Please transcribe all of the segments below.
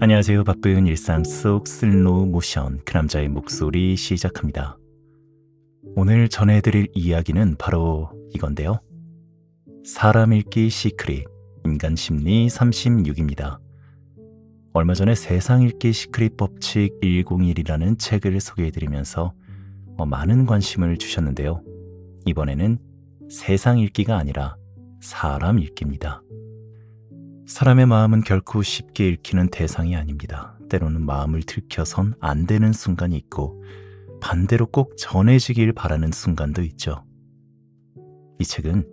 안녕하세요. 바쁜 일상 속 슬로우 모션 그 남자의 목소리 시작합니다. 오늘 전해드릴 이야기는 바로 이건데요. 사람 읽기 시크릿 인간 심리 36입니다. 얼마 전에 세상 읽기 시크릿 법칙 101이라는 책을 소개해드리면서 많은 관심을 주셨는데요. 이번에는 세상 읽기가 아니라 사람 읽기입니다. 사람의 마음은 결코 쉽게 읽히는 대상이 아닙니다. 때로는 마음을 들켜선 안 되는 순간이 있고 반대로 꼭 전해지길 바라는 순간도 있죠. 이 책은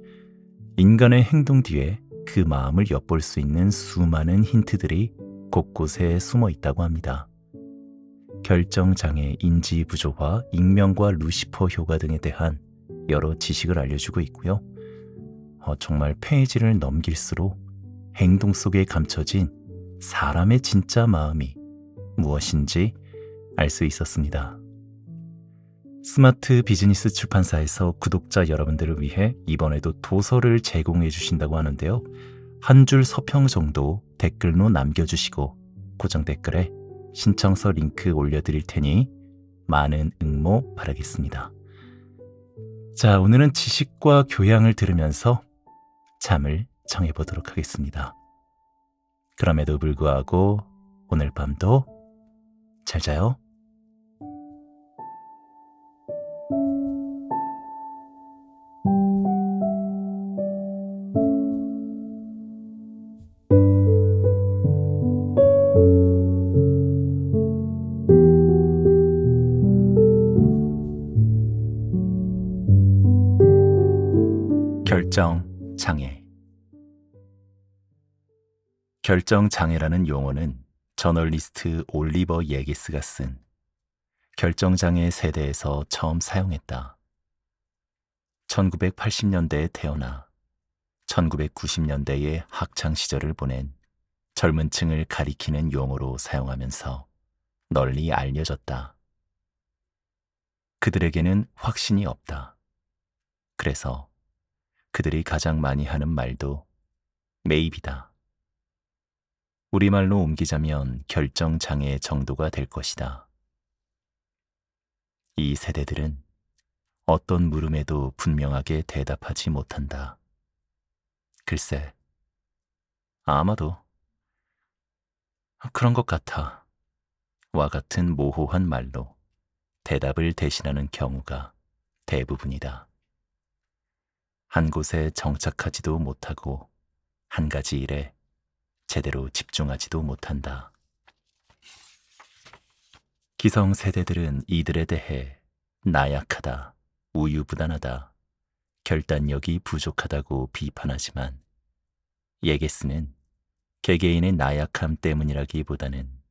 인간의 행동 뒤에 그 마음을 엿볼 수 있는 수많은 힌트들이 곳곳에 숨어 있다고 합니다. 결정장애, 인지부조화, 익명과 루시퍼 효과 등에 대한 여러 지식을 알려주고 있고요. 정말 페이지를 넘길수록 행동 속에 감춰진 사람의 진짜 마음이 무엇인지 알 수 있었습니다. 스마트 비즈니스 출판사에서 구독자 여러분들을 위해 이번에도 도서를 제공해 주신다고 하는데요. 한 줄 서평 정도 댓글로 남겨주시고 고정 댓글에 신청서 링크 올려드릴 테니 많은 응모 바라겠습니다. 자, 오늘은 지식과 교양을 들으면서 잠을 정해보도록 하겠습니다. 그럼에도 불구하고 오늘 밤도 잘 자요. 결정장애. 결정장애라는 용어는 저널리스트 올리버 예기스가 쓴 결정장애 세대에서 처음 사용했다. 1980년대에 태어나 1990년대의 학창시절을 보낸 젊은 층을 가리키는 용어로 사용하면서 널리 알려졌다. 그들에게는 확신이 없다. 그래서 그들이 가장 많이 하는 말도 maybe다. 우리말로 옮기자면 결정장애 정도가 될 것이다. 이 세대들은 어떤 물음에도 분명하게 대답하지 못한다. 글쎄, 아마도 그런 것 같아 와 같은 모호한 말로 대답을 대신하는 경우가 대부분이다. 한 곳에 정착하지도 못하고 한 가지 일에 제대로 집중하지도 못한다. 기성세대들은 이들에 대해 나약하다, 우유부단하다, 결단력이 부족하다고 비판하지만 예게스는 개개인의 나약함 때문이라기보다는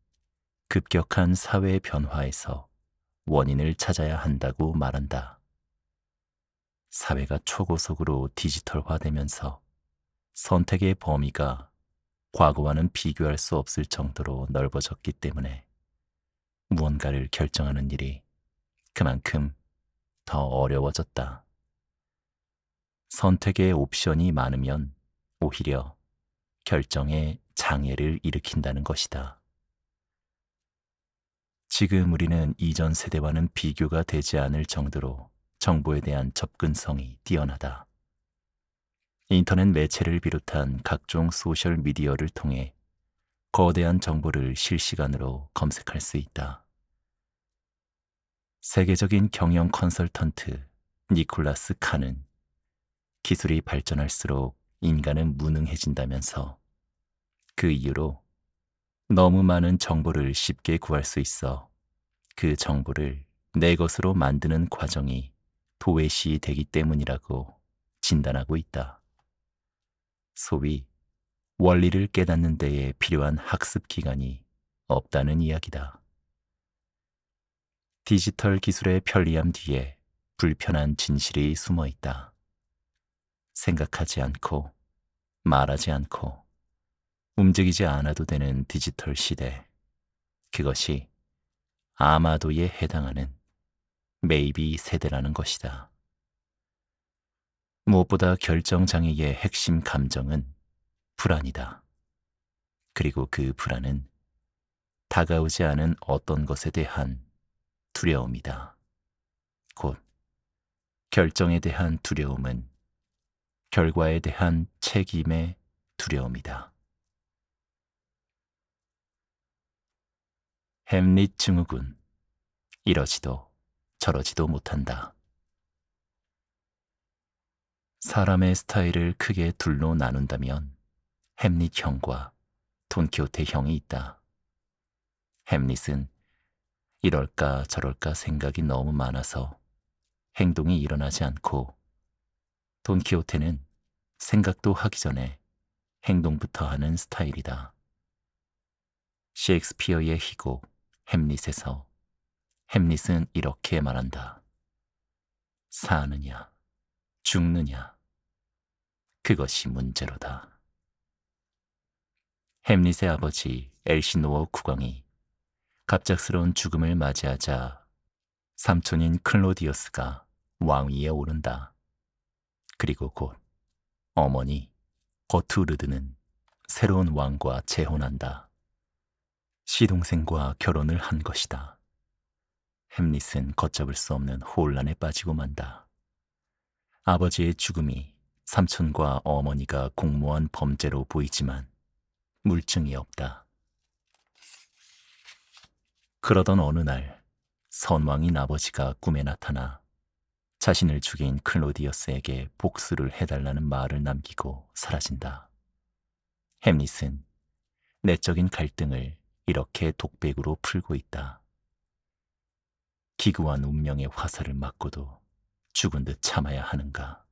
급격한 사회 변화에서 원인을 찾아야 한다고 말한다. 사회가 초고속으로 디지털화되면서 선택의 범위가 과거와는 비교할 수 없을 정도로 넓어졌기 때문에 무언가를 결정하는 일이 그만큼 더 어려워졌다. 선택의 옵션이 많으면 오히려 결정에 장애를 일으킨다는 것이다. 지금 우리는 이전 세대와는 비교가 되지 않을 정도로 정보에 대한 접근성이 뛰어나다. 인터넷 매체를 비롯한 각종 소셜 미디어를 통해 거대한 정보를 실시간으로 검색할 수 있다. 세계적인 경영 컨설턴트 니콜라스 칸은 기술이 발전할수록 인간은 무능해진다면서 그 이유로 너무 많은 정보를 쉽게 구할 수 있어 그 정보를 내 것으로 만드는 과정이 도외시되기 때문이라고 진단하고 있다. 소위 원리를 깨닫는 데에 필요한 학습 기간이 없다는 이야기다. 디지털 기술의 편리함 뒤에 불편한 진실이 숨어 있다. 생각하지 않고 말하지 않고 움직이지 않아도 되는 디지털 시대. 그것이 아마도에 해당하는 메이비 세대라는 것이다. 무엇보다 결정장애의 핵심 감정은 불안이다. 그리고 그 불안은 다가오지 않은 어떤 것에 대한 두려움이다. 곧 결정에 대한 두려움은 결과에 대한 책임의 두려움이다. 햄릿 증후군. 이러지도 저러지도 못한다. 사람의 스타일을 크게 둘로 나눈다면 햄릿 형과 돈키호테 형이 있다. 햄릿은 이럴까 저럴까 생각이 너무 많아서 행동이 일어나지 않고, 돈키호테는 생각도 하기 전에 행동부터 하는 스타일이다. 셰익스피어의 희곡 햄릿에서 햄릿은 이렇게 말한다. 사느냐 죽느냐, 그것이 문제로다. 햄릿의 아버지 엘시노어 국왕이 갑작스러운 죽음을 맞이하자 삼촌인 클로디어스가 왕위에 오른다. 그리고 곧 어머니 거투르드는 새로운 왕과 재혼한다. 시동생과 결혼을 한 것이다. 햄릿은 걷잡을 수 없는 혼란에 빠지고 만다. 아버지의 죽음이 삼촌과 어머니가 공모한 범죄로 보이지만 물증이 없다. 그러던 어느 날 선왕인 아버지가 꿈에 나타나 자신을 죽인 클로디어스에게 복수를 해달라는 말을 남기고 사라진다. 햄릿은 내적인 갈등을 이렇게 독백으로 풀고 있다. 기구한 운명의 화살을 맞고도 죽은 듯 참아야 하는가?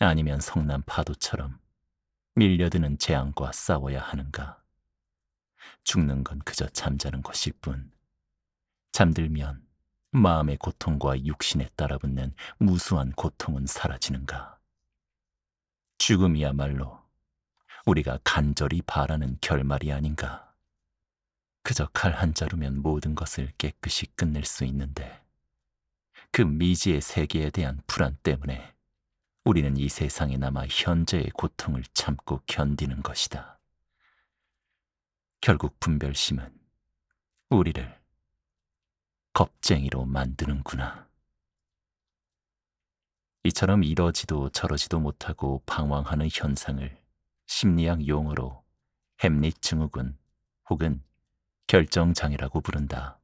아니면 성난 파도처럼 밀려드는 재앙과 싸워야 하는가? 죽는 건 그저 잠자는 것일 뿐, 잠들면 마음의 고통과 육신에 따라붙는 무수한 고통은 사라지는가? 죽음이야말로 우리가 간절히 바라는 결말이 아닌가? 그저 칼 한 자루면 모든 것을 깨끗이 끝낼 수 있는데, 그 미지의 세계에 대한 불안 때문에 우리는 이 세상에 남아 현재의 고통을 참고 견디는 것이다. 결국 분별심은 우리를 겁쟁이로 만드는구나. 이처럼 이러지도 저러지도 못하고 방황하는 현상을 심리학 용어로 햄릿 증후군 혹은 결정장애라고 부른다.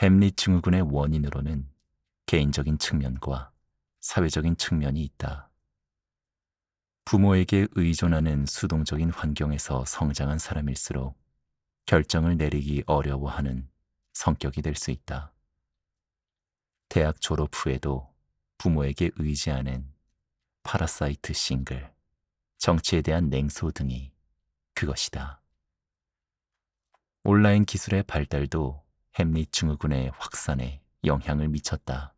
햄릿 증후군의 원인으로는 개인적인 측면과 사회적인 측면이 있다. 부모에게 의존하는 수동적인 환경에서 성장한 사람일수록 결정을 내리기 어려워하는 성격이 될 수 있다. 대학 졸업 후에도 부모에게 의지하는 파라사이트 싱글, 정치에 대한 냉소 등이 그것이다. 온라인 기술의 발달도 햄릿 증후군의 확산에 영향을 미쳤다.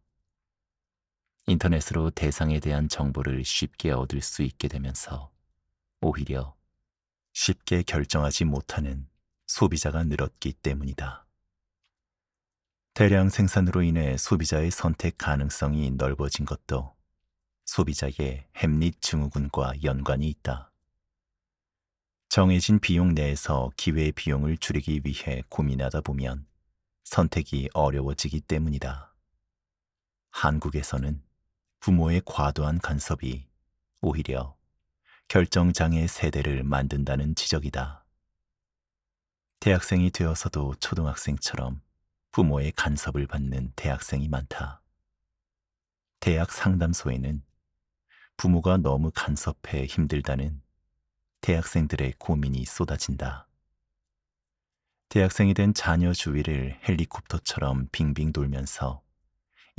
인터넷으로 대상에 대한 정보를 쉽게 얻을 수 있게 되면서 오히려 쉽게 결정하지 못하는 소비자가 늘었기 때문이다. 대량 생산으로 인해 소비자의 선택 가능성이 넓어진 것도 소비자의 햄릿 증후군과 연관이 있다. 정해진 비용 내에서 기회 비용을 줄이기 위해 고민하다 보면 선택이 어려워지기 때문이다. 한국에서는 부모의 과도한 간섭이 오히려 결정장애 세대를 만든다는 지적이다. 대학생이 되어서도 초등학생처럼 부모의 간섭을 받는 대학생이 많다. 대학 상담소에는 부모가 너무 간섭해 힘들다는 대학생들의 고민이 쏟아진다. 대학생이 된 자녀 주위를 헬리콥터처럼 빙빙 돌면서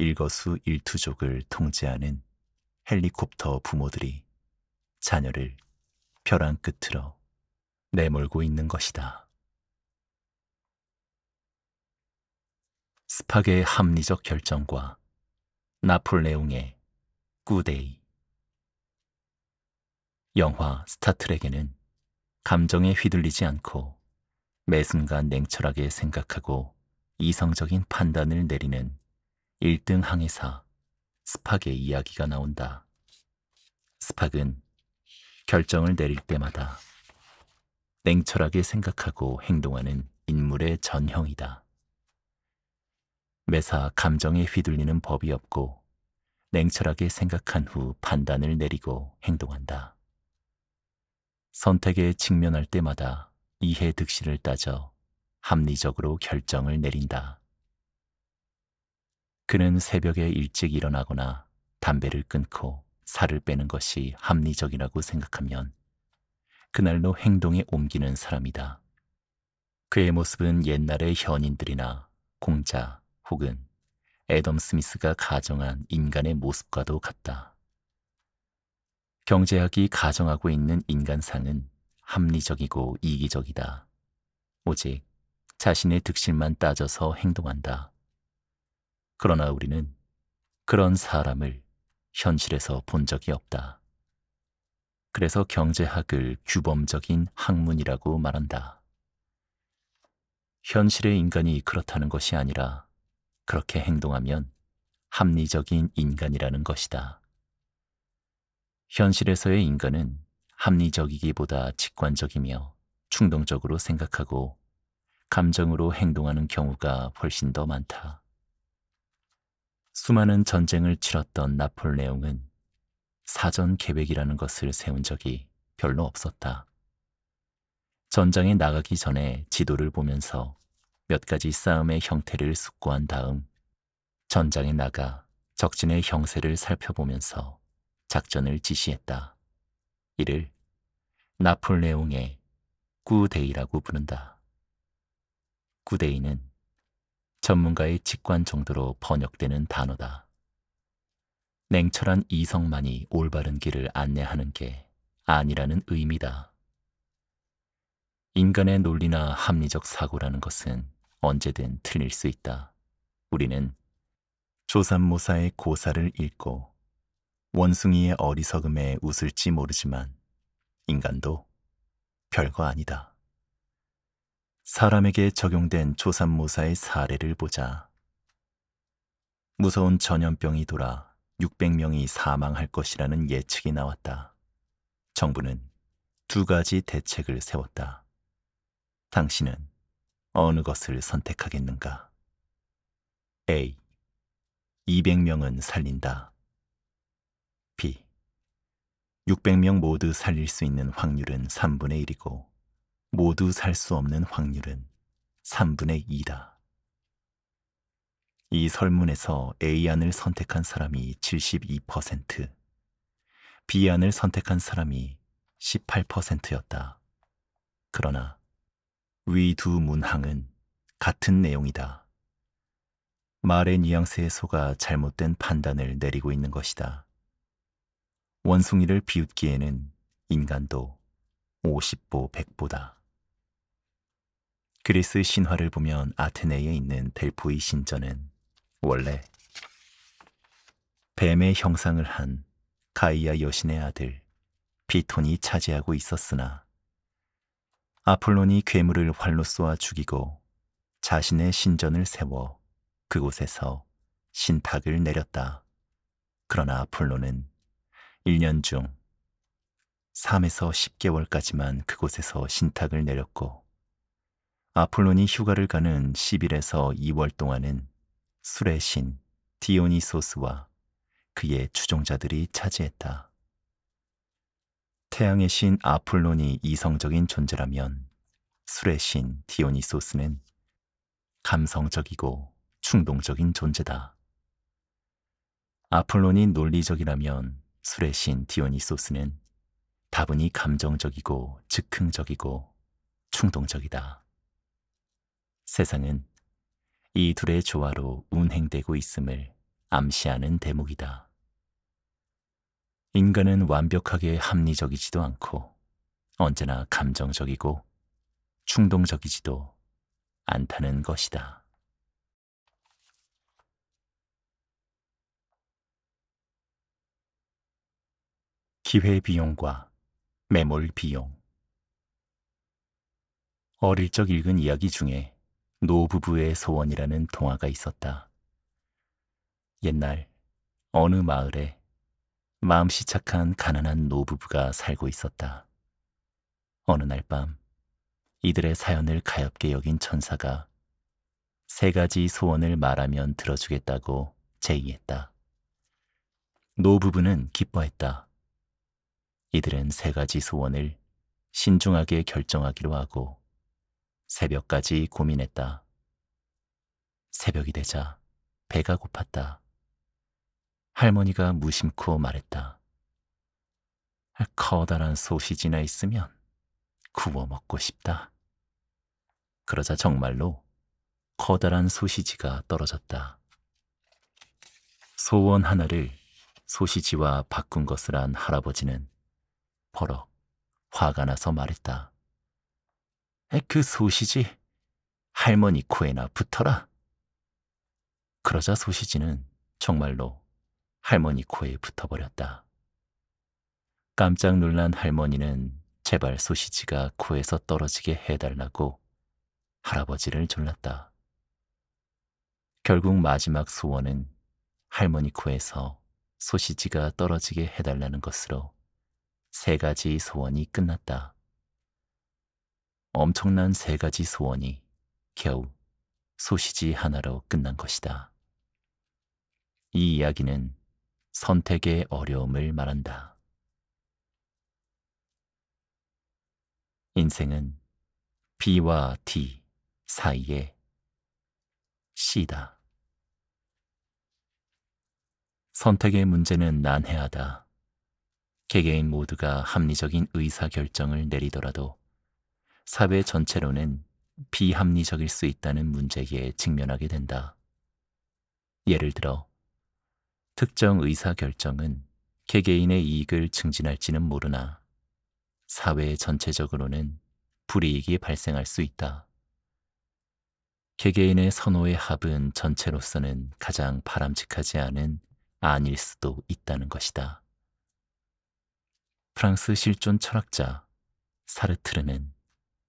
일거수일투족을 통제하는 헬리콥터 부모들이 자녀를 벼랑 끝으로 내몰고 있는 것이다. 스팍의 합리적 결정과 나폴레옹의 꾸데이. 영화 스타트rek에는 감정에 휘둘리지 않고 매 순간 냉철하게 생각하고 이성적인 판단을 내리는 1등 항해사 스팍의 이야기가 나온다. 스팍은 결정을 내릴 때마다 냉철하게 생각하고 행동하는 인물의 전형이다. 매사 감정에 휘둘리는 법이 없고 냉철하게 생각한 후 판단을 내리고 행동한다. 선택에 직면할 때마다 이해 득실을 따져 합리적으로 결정을 내린다. 그는 새벽에 일찍 일어나거나 담배를 끊고 살을 빼는 것이 합리적이라고 생각하면 그날로 행동에 옮기는 사람이다. 그의 모습은 옛날의 현인들이나 공자 혹은 애덤 스미스가 가정한 인간의 모습과도 같다. 경제학이 가정하고 있는 인간상은 합리적이고 이기적이다. 오직 자신의 득실만 따져서 행동한다. 그러나 우리는 그런 사람을 현실에서 본 적이 없다. 그래서 경제학을 규범적인 학문이라고 말한다. 현실의 인간이 그렇다는 것이 아니라 그렇게 행동하면 합리적인 인간이라는 것이다. 현실에서의 인간은 합리적이기보다 직관적이며 충동적으로 생각하고 감정으로 행동하는 경우가 훨씬 더 많다. 수많은 전쟁을 치렀던 나폴레옹은 사전 계획이라는 것을 세운 적이 별로 없었다. 전장에 나가기 전에 지도를 보면서 몇 가지 싸움의 형태를 숙고한 다음 전장에 나가 적진의 형세를 살펴보면서 작전을 지시했다. 이를 나폴레옹의 꾸데이라고 부른다. 꾸데이는 전문가의 직관 정도로 번역되는 단어다. 냉철한 이성만이 올바른 길을 안내하는 게 아니라는 의미다. 인간의 논리나 합리적 사고라는 것은 언제든 틀릴 수 있다. 우리는 조삼모사의 고사를 읽고 원숭이의 어리석음에 웃을지 모르지만 인간도 별거 아니다. 사람에게 적용된 조삼모사의 사례를 보자. 무서운 전염병이 돌아 600명이 사망할 것이라는 예측이 나왔다. 정부는 두 가지 대책을 세웠다. 당신은 어느 것을 선택하겠는가? A. 200명은 살린다. B. 600명 모두 살릴 수 있는 확률은 3분의 1이고 모두 살 수 없는 확률은 3분의 2다. 이 설문에서 A안을 선택한 사람이 72%, B안을 선택한 사람이 18%였다. 그러나 위 두 문항은 같은 내용이다. 말의 뉘앙스에 속아 잘못된 판단을 내리고 있는 것이다. 원숭이를 비웃기에는 인간도 50보 100보다. 그리스 신화를 보면 아테네에 있는 델포이 신전은 원래 뱀의 형상을 한 가이아 여신의 아들 비톤이 차지하고 있었으나 아폴론이 괴물을 활로 쏘아 죽이고 자신의 신전을 세워 그곳에서 신탁을 내렸다. 그러나 아폴론은 1년 중 3에서 10개월까지만 그곳에서 신탁을 내렸고 아폴론이 휴가를 가는 10일에서 2월 동안은 술의 신 디오니소스와 그의 추종자들이 차지했다. 태양의 신 아폴론이 이성적인 존재라면 술의 신 디오니소스는 감성적이고 충동적인 존재다. 아폴론이 논리적이라면 술의 신 디오니소스는 다분히 감정적이고 즉흥적이고 충동적이다. 세상은 이 둘의 조화로 운행되고 있음을 암시하는 대목이다. 인간은 완벽하게 합리적이지도 않고 언제나 감정적이고 충동적이지도 않다는 것이다. 기회비용과 매몰비용. 어릴 적 읽은 이야기 중에 노부부의 소원이라는 동화가 있었다. 옛날 어느 마을에 마음씨 착한 가난한 노부부가 살고 있었다. 어느 날 밤 이들의 사연을 가엾게 여긴 천사가 세 가지 소원을 말하면 들어주겠다고 제의했다. 노 부부는 기뻐했다. 이들은 세 가지 소원을 신중하게 결정하기로 하고 새벽까지 고민했다. 새벽이 되자 배가 고팠다. 할머니가 무심코 말했다. 커다란 소시지나 있으면 구워 먹고 싶다. 그러자 정말로 커다란 소시지가 떨어졌다. 소원 하나를 소시지와 바꾼 것을 안 할아버지는 버럭 화가 나서 말했다. 그 소시지 할머니 코에나 붙어라. 그러자 소시지는 정말로 할머니 코에 붙어버렸다. 깜짝 놀란 할머니는 제발 소시지가 코에서 떨어지게 해달라고 할아버지를 졸랐다. 결국 마지막 소원은 할머니 코에서 소시지가 떨어지게 해달라는 것으로 세 가지 소원이 끝났다. 엄청난 세 가지 소원이 겨우 소시지 하나로 끝난 것이다. 이 이야기는 선택의 어려움을 말한다. 인생은 B와 D 사이에 C다. 선택의 문제는 난해하다. 개개인 모두가 합리적인 의사결정을 내리더라도 사회 전체로는 비합리적일 수 있다는 문제에 직면하게 된다. 예를 들어 특정 의사결정은 개개인의 이익을 증진할지는 모르나 사회 전체적으로는 불이익이 발생할 수 있다. 개개인의 선호의 합은 전체로서는 가장 바람직하지 않은 안일 수도 있다는 것이다. 프랑스 실존 철학자 사르트르는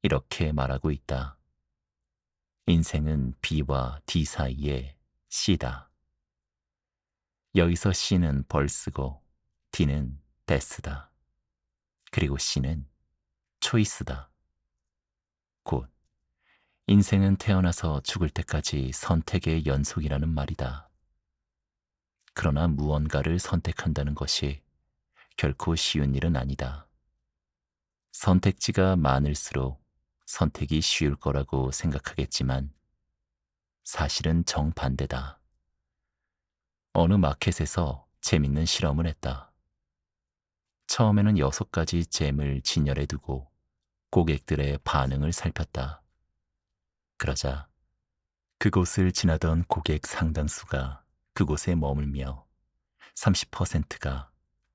이렇게 말하고 있다. 인생은 B와 D 사이에 C다. 여기서 C는 벌스고 D는 데스다. 그리고 C는 초이스다. 곧 인생은 태어나서 죽을 때까지 선택의 연속이라는 말이다. 그러나 무언가를 선택한다는 것이 결코 쉬운 일은 아니다. 선택지가 많을수록 선택이 쉬울 거라고 생각하겠지만 사실은 정반대다. 어느 마켓에서 재밌는 실험을 했다. 처음에는 6가지 잼을 진열해 두고 고객들의 반응을 살폈다. 그러자 그곳을 지나던 고객 상당수가 그곳에 머물며 30%가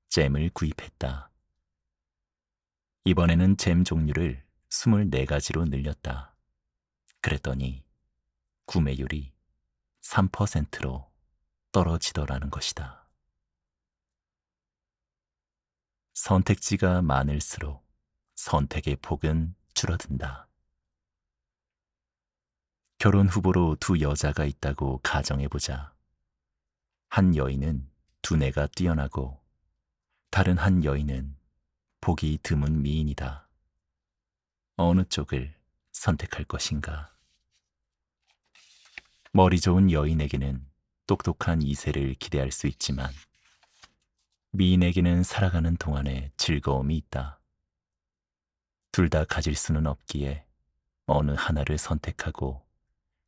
잼을 구입했다. 이번에는 잼 종류를 24가지로 늘렸다. 그랬더니 구매율이 3%로 떨어지더라는 것이다. 선택지가 많을수록 선택의 폭은 줄어든다. 결혼 후보로 두 여자가 있다고 가정해보자. 한 여인은 두뇌가 뛰어나고 다른 한 여인은 보기 드문 미인이다. 어느 쪽을 선택할 것인가? 머리 좋은 여인에게는 똑똑한 이세를 기대할 수 있지만 미인에게는 살아가는 동안에 즐거움이 있다. 둘 다 가질 수는 없기에 어느 하나를 선택하고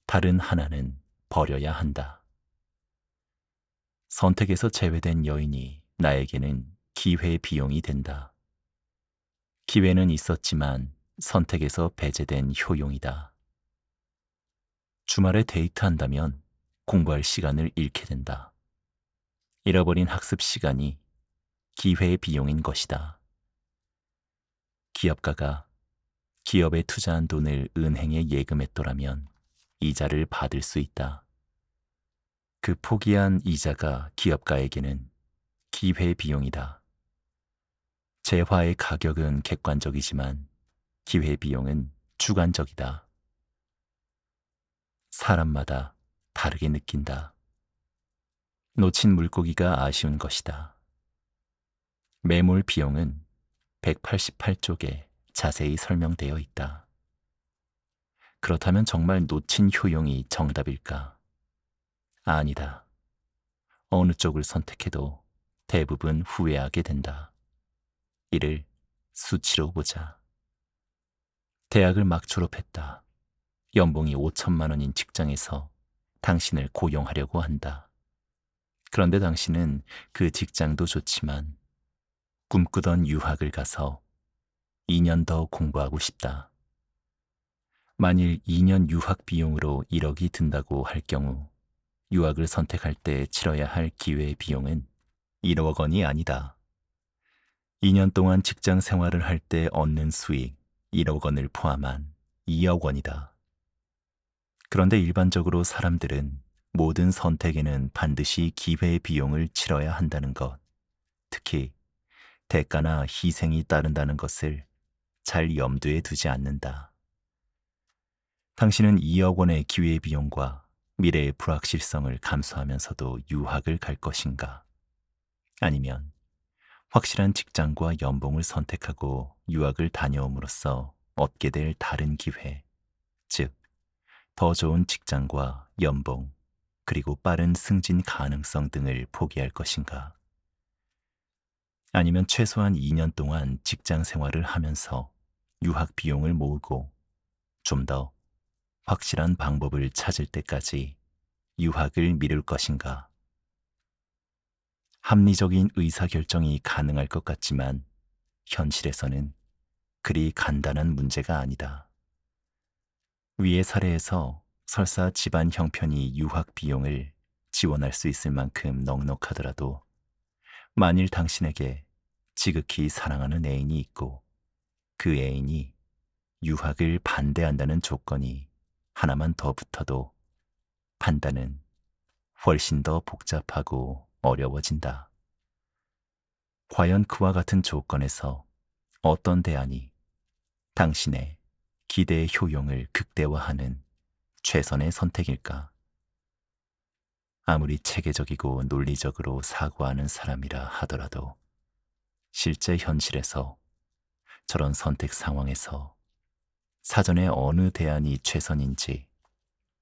다른 하나는 버려야 한다. 선택에서 제외된 여인이 나에게는 기회 비용이 된다. 기회는 있었지만 선택에서 배제된 효용이다. 주말에 데이트한다면 공부할 시간을 잃게 된다. 잃어버린 학습 시간이 기회의 비용인 것이다. 기업가가 기업에 투자한 돈을 은행에 예금했더라면 이자를 받을 수 있다. 그 포기한 이자가 기업가에게는 기회 비용이다. 재화의 가격은 객관적이지만 기회 비용은 주관적이다. 사람마다 다르게 느낀다. 놓친 물고기가 아쉬운 것이다. 매몰 비용은 188쪽에 자세히 설명되어 있다. 그렇다면 정말 놓친 효용이 정답일까? 아니다. 어느 쪽을 선택해도 대부분 후회하게 된다. 이를 수치로 보자. 대학을 막 졸업했다. 연봉이 5천만 원인 직장에서 당신을 고용하려고 한다. 그런데 당신은 그 직장도 좋지만 꿈꾸던 유학을 가서 2년 더 공부하고 싶다. 만일 2년 유학 비용으로 1억이 든다고 할 경우 유학을 선택할 때 치러야 할 기회 비용은 1억 원이 아니다. 2년 동안 직장 생활을 할 때 얻는 수익 1억 원을 포함한 2억 원이다. 그런데 일반적으로 사람들은 모든 선택에는 반드시 기회 비용을 치러야 한다는 것, 특히 대가나 희생이 따른다는 것을 잘 염두에 두지 않는다. 당신은 2억 원의 기회비용과 미래의 불확실성을 감수하면서도 유학을 갈 것인가? 아니면 확실한 직장과 연봉을 선택하고 유학을 다녀옴으로써 얻게 될 다른 기회, 즉, 더 좋은 직장과 연봉, 그리고 빠른 승진 가능성 등을 포기할 것인가? 아니면 최소한 2년 동안 직장 생활을 하면서 유학 비용을 모으고 좀 더 확실한 방법을 찾을 때까지 유학을 미룰 것인가? 합리적인 의사결정이 가능할 것 같지만 현실에서는 그리 간단한 문제가 아니다. 위의 사례에서 설사 집안 형편이 유학 비용을 지원할 수 있을 만큼 넉넉하더라도 만일 당신에게 지극히 사랑하는 애인이 있고 그 애인이 유학을 반대한다는 조건이 하나만 더 붙어도 판단은 훨씬 더 복잡하고 어려워진다. 과연 그와 같은 조건에서 어떤 대안이 당신의 기대의 효용을 극대화하는 최선의 선택일까? 아무리 체계적이고 논리적으로 사고하는 사람이라 하더라도 실제 현실에서 저런 선택 상황에서 사전에 어느 대안이 최선인지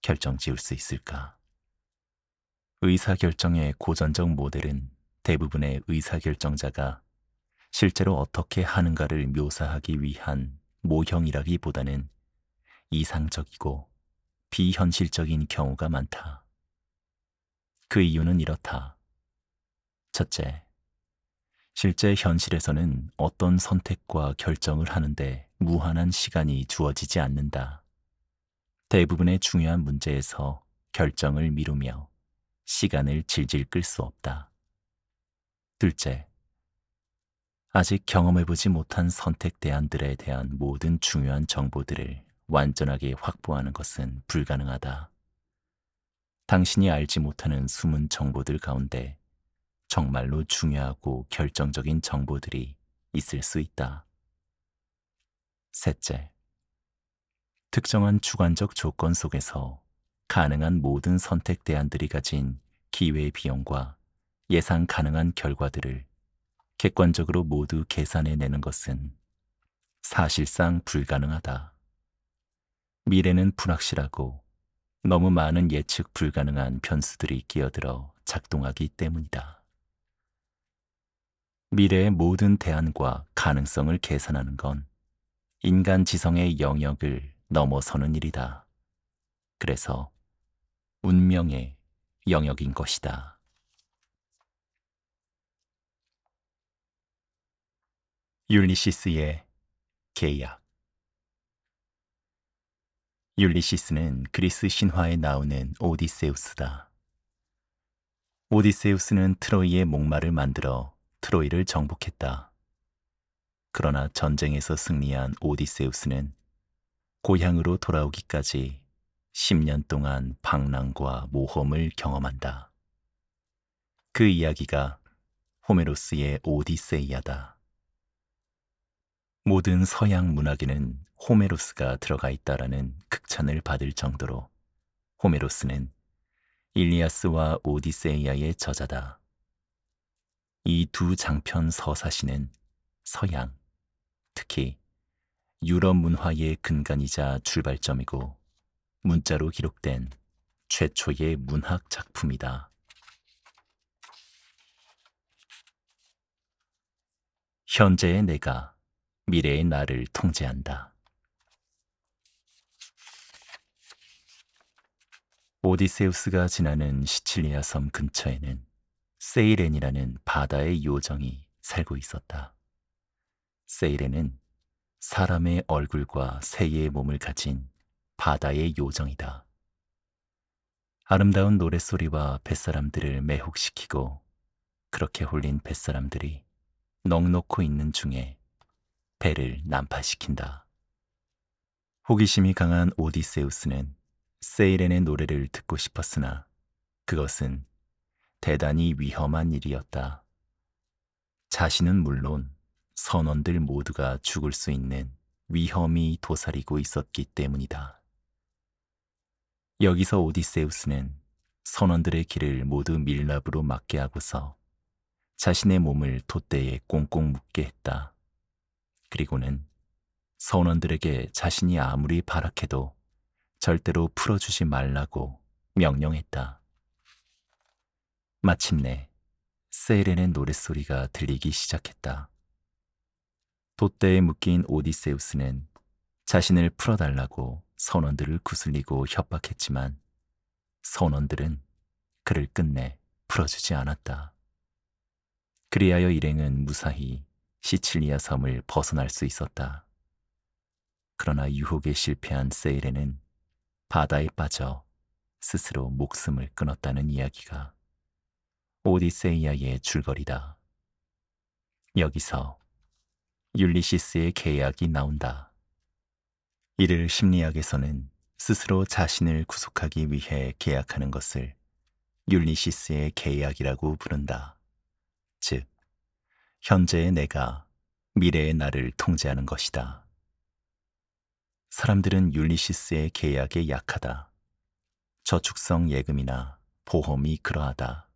결정 지을 수 있을까? 의사결정의 고전적 모델은 대부분의 의사결정자가 실제로 어떻게 하는가를 묘사하기 위한 모형이라기보다는 이상적이고 비현실적인 경우가 많다. 그 이유는 이렇다. 첫째, 실제 현실에서는 어떤 선택과 결정을 하는데 무한한 시간이 주어지지 않는다. 대부분의 중요한 문제에서 결정을 미루며 시간을 질질 끌 수 없다. 둘째, 아직 경험해보지 못한 선택 대안들에 대한 모든 중요한 정보들을 완전하게 확보하는 것은 불가능하다. 당신이 알지 못하는 숨은 정보들 가운데 정말로 중요하고 결정적인 정보들이 있을 수 있다. 셋째, 특정한 주관적 조건 속에서 가능한 모든 선택 대안들이 가진 기회 비용과 예상 가능한 결과들을 객관적으로 모두 계산해내는 것은 사실상 불가능하다. 미래는 불확실하고 너무 많은 예측 불가능한 변수들이 끼어들어 작동하기 때문이다. 미래의 모든 대안과 가능성을 계산하는 건 인간 지성의 영역을 넘어서는 일이다. 그래서 운명의 영역인 것이다. 율리시스의 계약. 율리시스는 그리스 신화에 나오는 오디세우스다. 오디세우스는 트로이의 목마를 만들어 트로이를 정복했다. 그러나 전쟁에서 승리한 오디세우스는 고향으로 돌아오기까지 10년 동안 방랑과 모험을 경험한다. 그 이야기가 호메로스의 오디세이아다. 모든 서양 문학에는 호메로스가 들어가 있다라는 극찬을 받을 정도로 호메로스는 일리아스와 오디세이아의 저자다. 이 두 장편 서사시는 서양, 특히 유럽 문화의 근간이자 출발점이고 문자로 기록된 최초의 문학 작품이다. 현재의 내가 미래의 나를 통제한다. 오디세우스가 지나는 시칠리아 섬 근처에는 세이렌이라는 바다의 요정이 살고 있었다. 세이렌은 사람의 얼굴과 새의 몸을 가진 바다의 요정이다. 아름다운 노랫소리와 뱃사람들을 매혹시키고 그렇게 홀린 뱃사람들이 넋 놓고 있는 중에 배를 난파시킨다. 호기심이 강한 오디세우스는 세이렌의 노래를 듣고 싶었으나 그것은 대단히 위험한 일이었다. 자신은 물론 선원들 모두가 죽을 수 있는 위험이 도사리고 있었기 때문이다. 여기서 오디세우스는 선원들의 길을 모두 밀랍으로 막게 하고서 자신의 몸을 돛대에 꽁꽁 묶게 했다. 그리고는 선원들에게 자신이 아무리 발악해도 절대로 풀어주지 말라고 명령했다. 마침내 세이렌의 노랫소리가 들리기 시작했다. 돛대에 묶인 오디세우스는 자신을 풀어달라고 선원들을 구슬리고 협박했지만 선원들은 그를 끝내 풀어주지 않았다. 그리하여 일행은 무사히 시칠리아 섬을 벗어날 수 있었다. 그러나 유혹에 실패한 세이렌은 바다에 빠져 스스로 목숨을 끊었다는 이야기가 오디세이아의 줄거리다. 여기서 율리시스의 계약이 나온다. 이를 심리학에서는 스스로 자신을 구속하기 위해 계약하는 것을 율리시스의 계약이라고 부른다. 즉, 현재의 내가 미래의 나를 통제하는 것이다. 사람들은 율리시스의 계약에 약하다. 저축성 예금이나 보험이 그러하다.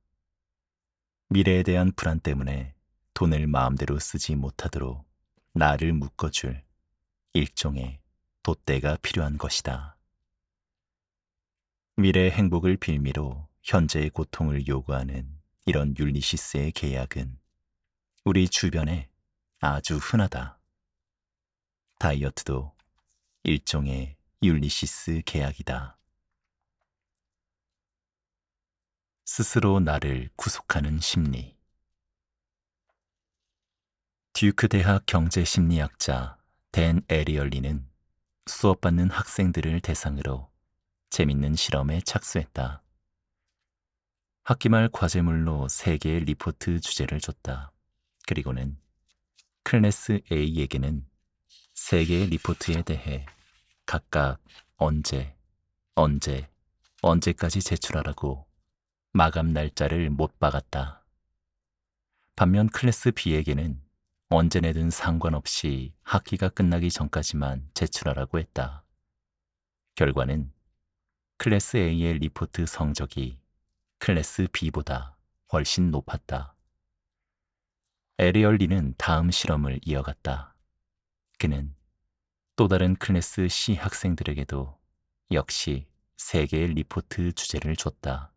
미래에 대한 불안 때문에 돈을 마음대로 쓰지 못하도록 나를 묶어줄 일종의 돛대가 필요한 것이다. 미래의 행복을 빌미로 현재의 고통을 요구하는 이런 율리시스의 계약은 우리 주변에 아주 흔하다. 다이어트도 일종의 율리시스 계약이다. 스스로 나를 구속하는 심리. 듀크 대학 경제심리학자 댄 에리얼리는 수업받는 학생들을 대상으로 재밌는 실험에 착수했다. 학기 말 과제물로 3개의 리포트 주제를 줬다. 그리고는 클래스 A에게는 3개의 리포트에 대해 각각 언제까지 제출하라고 마감 날짜를 못 박았다. 반면 클래스 B에게는 언제 내든 상관없이 학기가 끝나기 전까지만 제출하라고 했다. 결과는 클래스 A의 리포트 성적이 클래스 B보다 훨씬 높았다. 에리얼리는 다음 실험을 이어갔다. 그는 또 다른 클래스 C 학생들에게도 역시 3개의 리포트 주제를 줬다.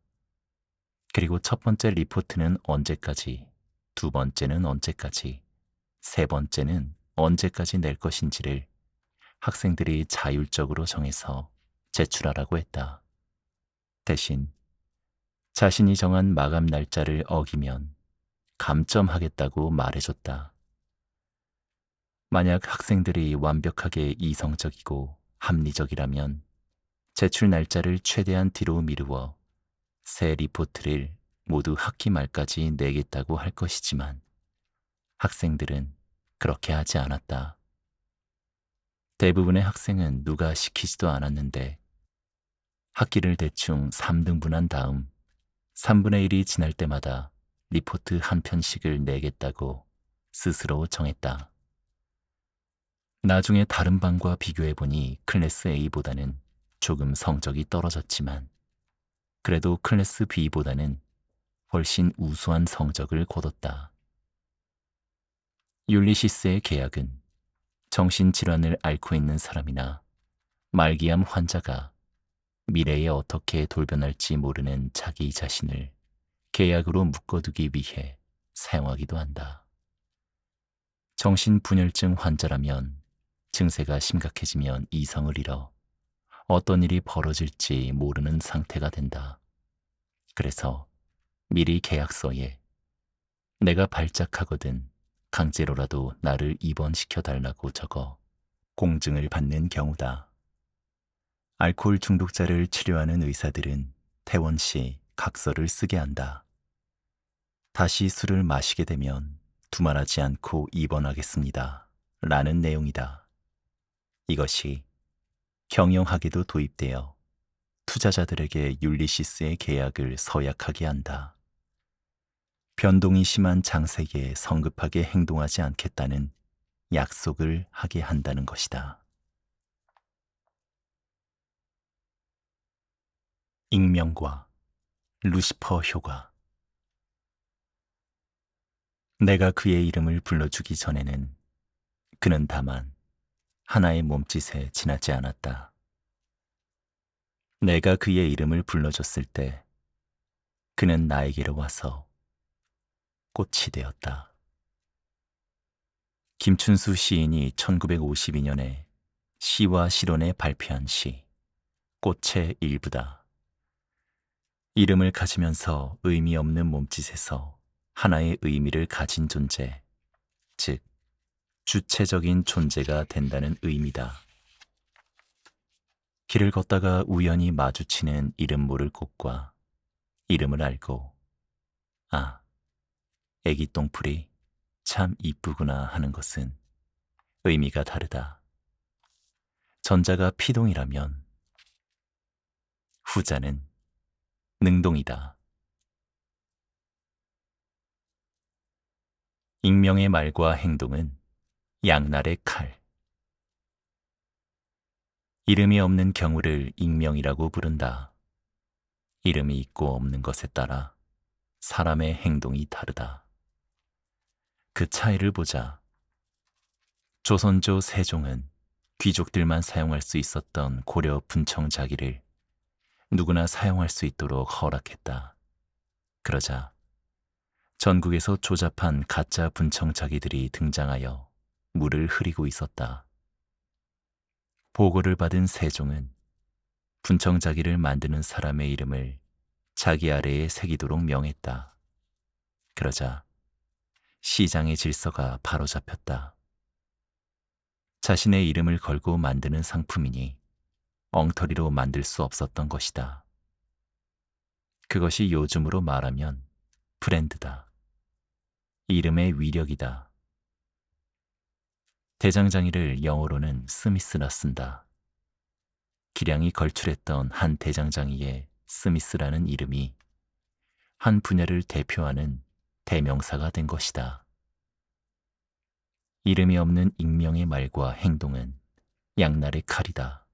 그리고 첫 번째 리포트는 언제까지, 두 번째는 언제까지, 세 번째는 언제까지 낼 것인지를 학생들이 자율적으로 정해서 제출하라고 했다. 대신 자신이 정한 마감 날짜를 어기면 감점하겠다고 말해줬다. 만약 학생들이 완벽하게 이성적이고 합리적이라면 제출 날짜를 최대한 뒤로 미루어 새 리포트를 모두 학기 말까지 내겠다고 할 것이지만 학생들은 그렇게 하지 않았다. 대부분의 학생은 누가 시키지도 않았는데 학기를 대충 3등분한 다음 3분의 1이 지날 때마다 리포트 한 편씩을 내겠다고 스스로 정했다. 나중에 다른 반과 비교해보니 클래스 A보다는 조금 성적이 떨어졌지만 그래도 클래스 B보다는 훨씬 우수한 성적을 거뒀다. 율리시스의 계약은 정신질환을 앓고 있는 사람이나 말기암 환자가 미래에 어떻게 돌변할지 모르는 자기 자신을 계약으로 묶어두기 위해 사용하기도 한다. 정신분열증 환자라면 증세가 심각해지면 이성을 잃어 어떤 일이 벌어질지 모르는 상태가 된다. 그래서 미리 계약서에 내가 발작하거든 강제로라도 나를 입원시켜 달라고 적어 공증을 받는 경우다. 알코올 중독자를 치료하는 의사들은 퇴원 시 각서를 쓰게 한다. 다시 술을 마시게 되면 두말하지 않고 입원하겠습니다. 라는 내용이다. 이것이 경영학에도 도입되어 투자자들에게 율리시스의 계약을 서약하게 한다. 변동이 심한 장세기에 성급하게 행동하지 않겠다는 약속을 하게 한다는 것이다. 익명과 루시퍼 효과. 내가 그의 이름을 불러주기 전에는 그는 다만 하나의 몸짓에 지나지 않았다. 내가 그의 이름을 불러줬을 때 그는 나에게로 와서 꽃이 되었다. 김춘수 시인이 1952년에 시와 실론에 발표한 시 꽃의 일부다. 이름을 가지면서 의미 없는 몸짓에서 하나의 의미를 가진 존재, 즉 주체적인 존재가 된다는 의미다. 길을 걷다가 우연히 마주치는 이름 모를 꽃과 이름을 알고 아, 애기 똥풀이 참 이쁘구나 하는 것은 의미가 다르다. 전자가 피동이라면 후자는 능동이다. 익명의 말과 행동은 양날의 칼. 이름이 없는 경우를 익명이라고 부른다. 이름이 있고 없는 것에 따라 사람의 행동이 다르다. 그 차이를 보자. 조선조 세종은 귀족들만 사용할 수 있었던 고려 분청자기를 누구나 사용할 수 있도록 허락했다. 그러자 전국에서 조잡한 가짜 분청자기들이 등장하여 물을 흐리고 있었다. 보고를 받은 세종은 분청자기를 만드는 사람의 이름을 자기 아래에 새기도록 명했다. 그러자 시장의 질서가 바로잡혔다. 자신의 이름을 걸고 만드는 상품이니 엉터리로 만들 수 없었던 것이다. 그것이 요즘으로 말하면 브랜드다. 이름의 위력이다. 대장장이를 영어로는 스미스라 쓴다. 기량이 걸출했던 한 대장장이의 스미스라는 이름이 한 분야를 대표하는 대명사가 된 것이다. 이름이 없는 익명의 말과 행동은 양날의 칼이다.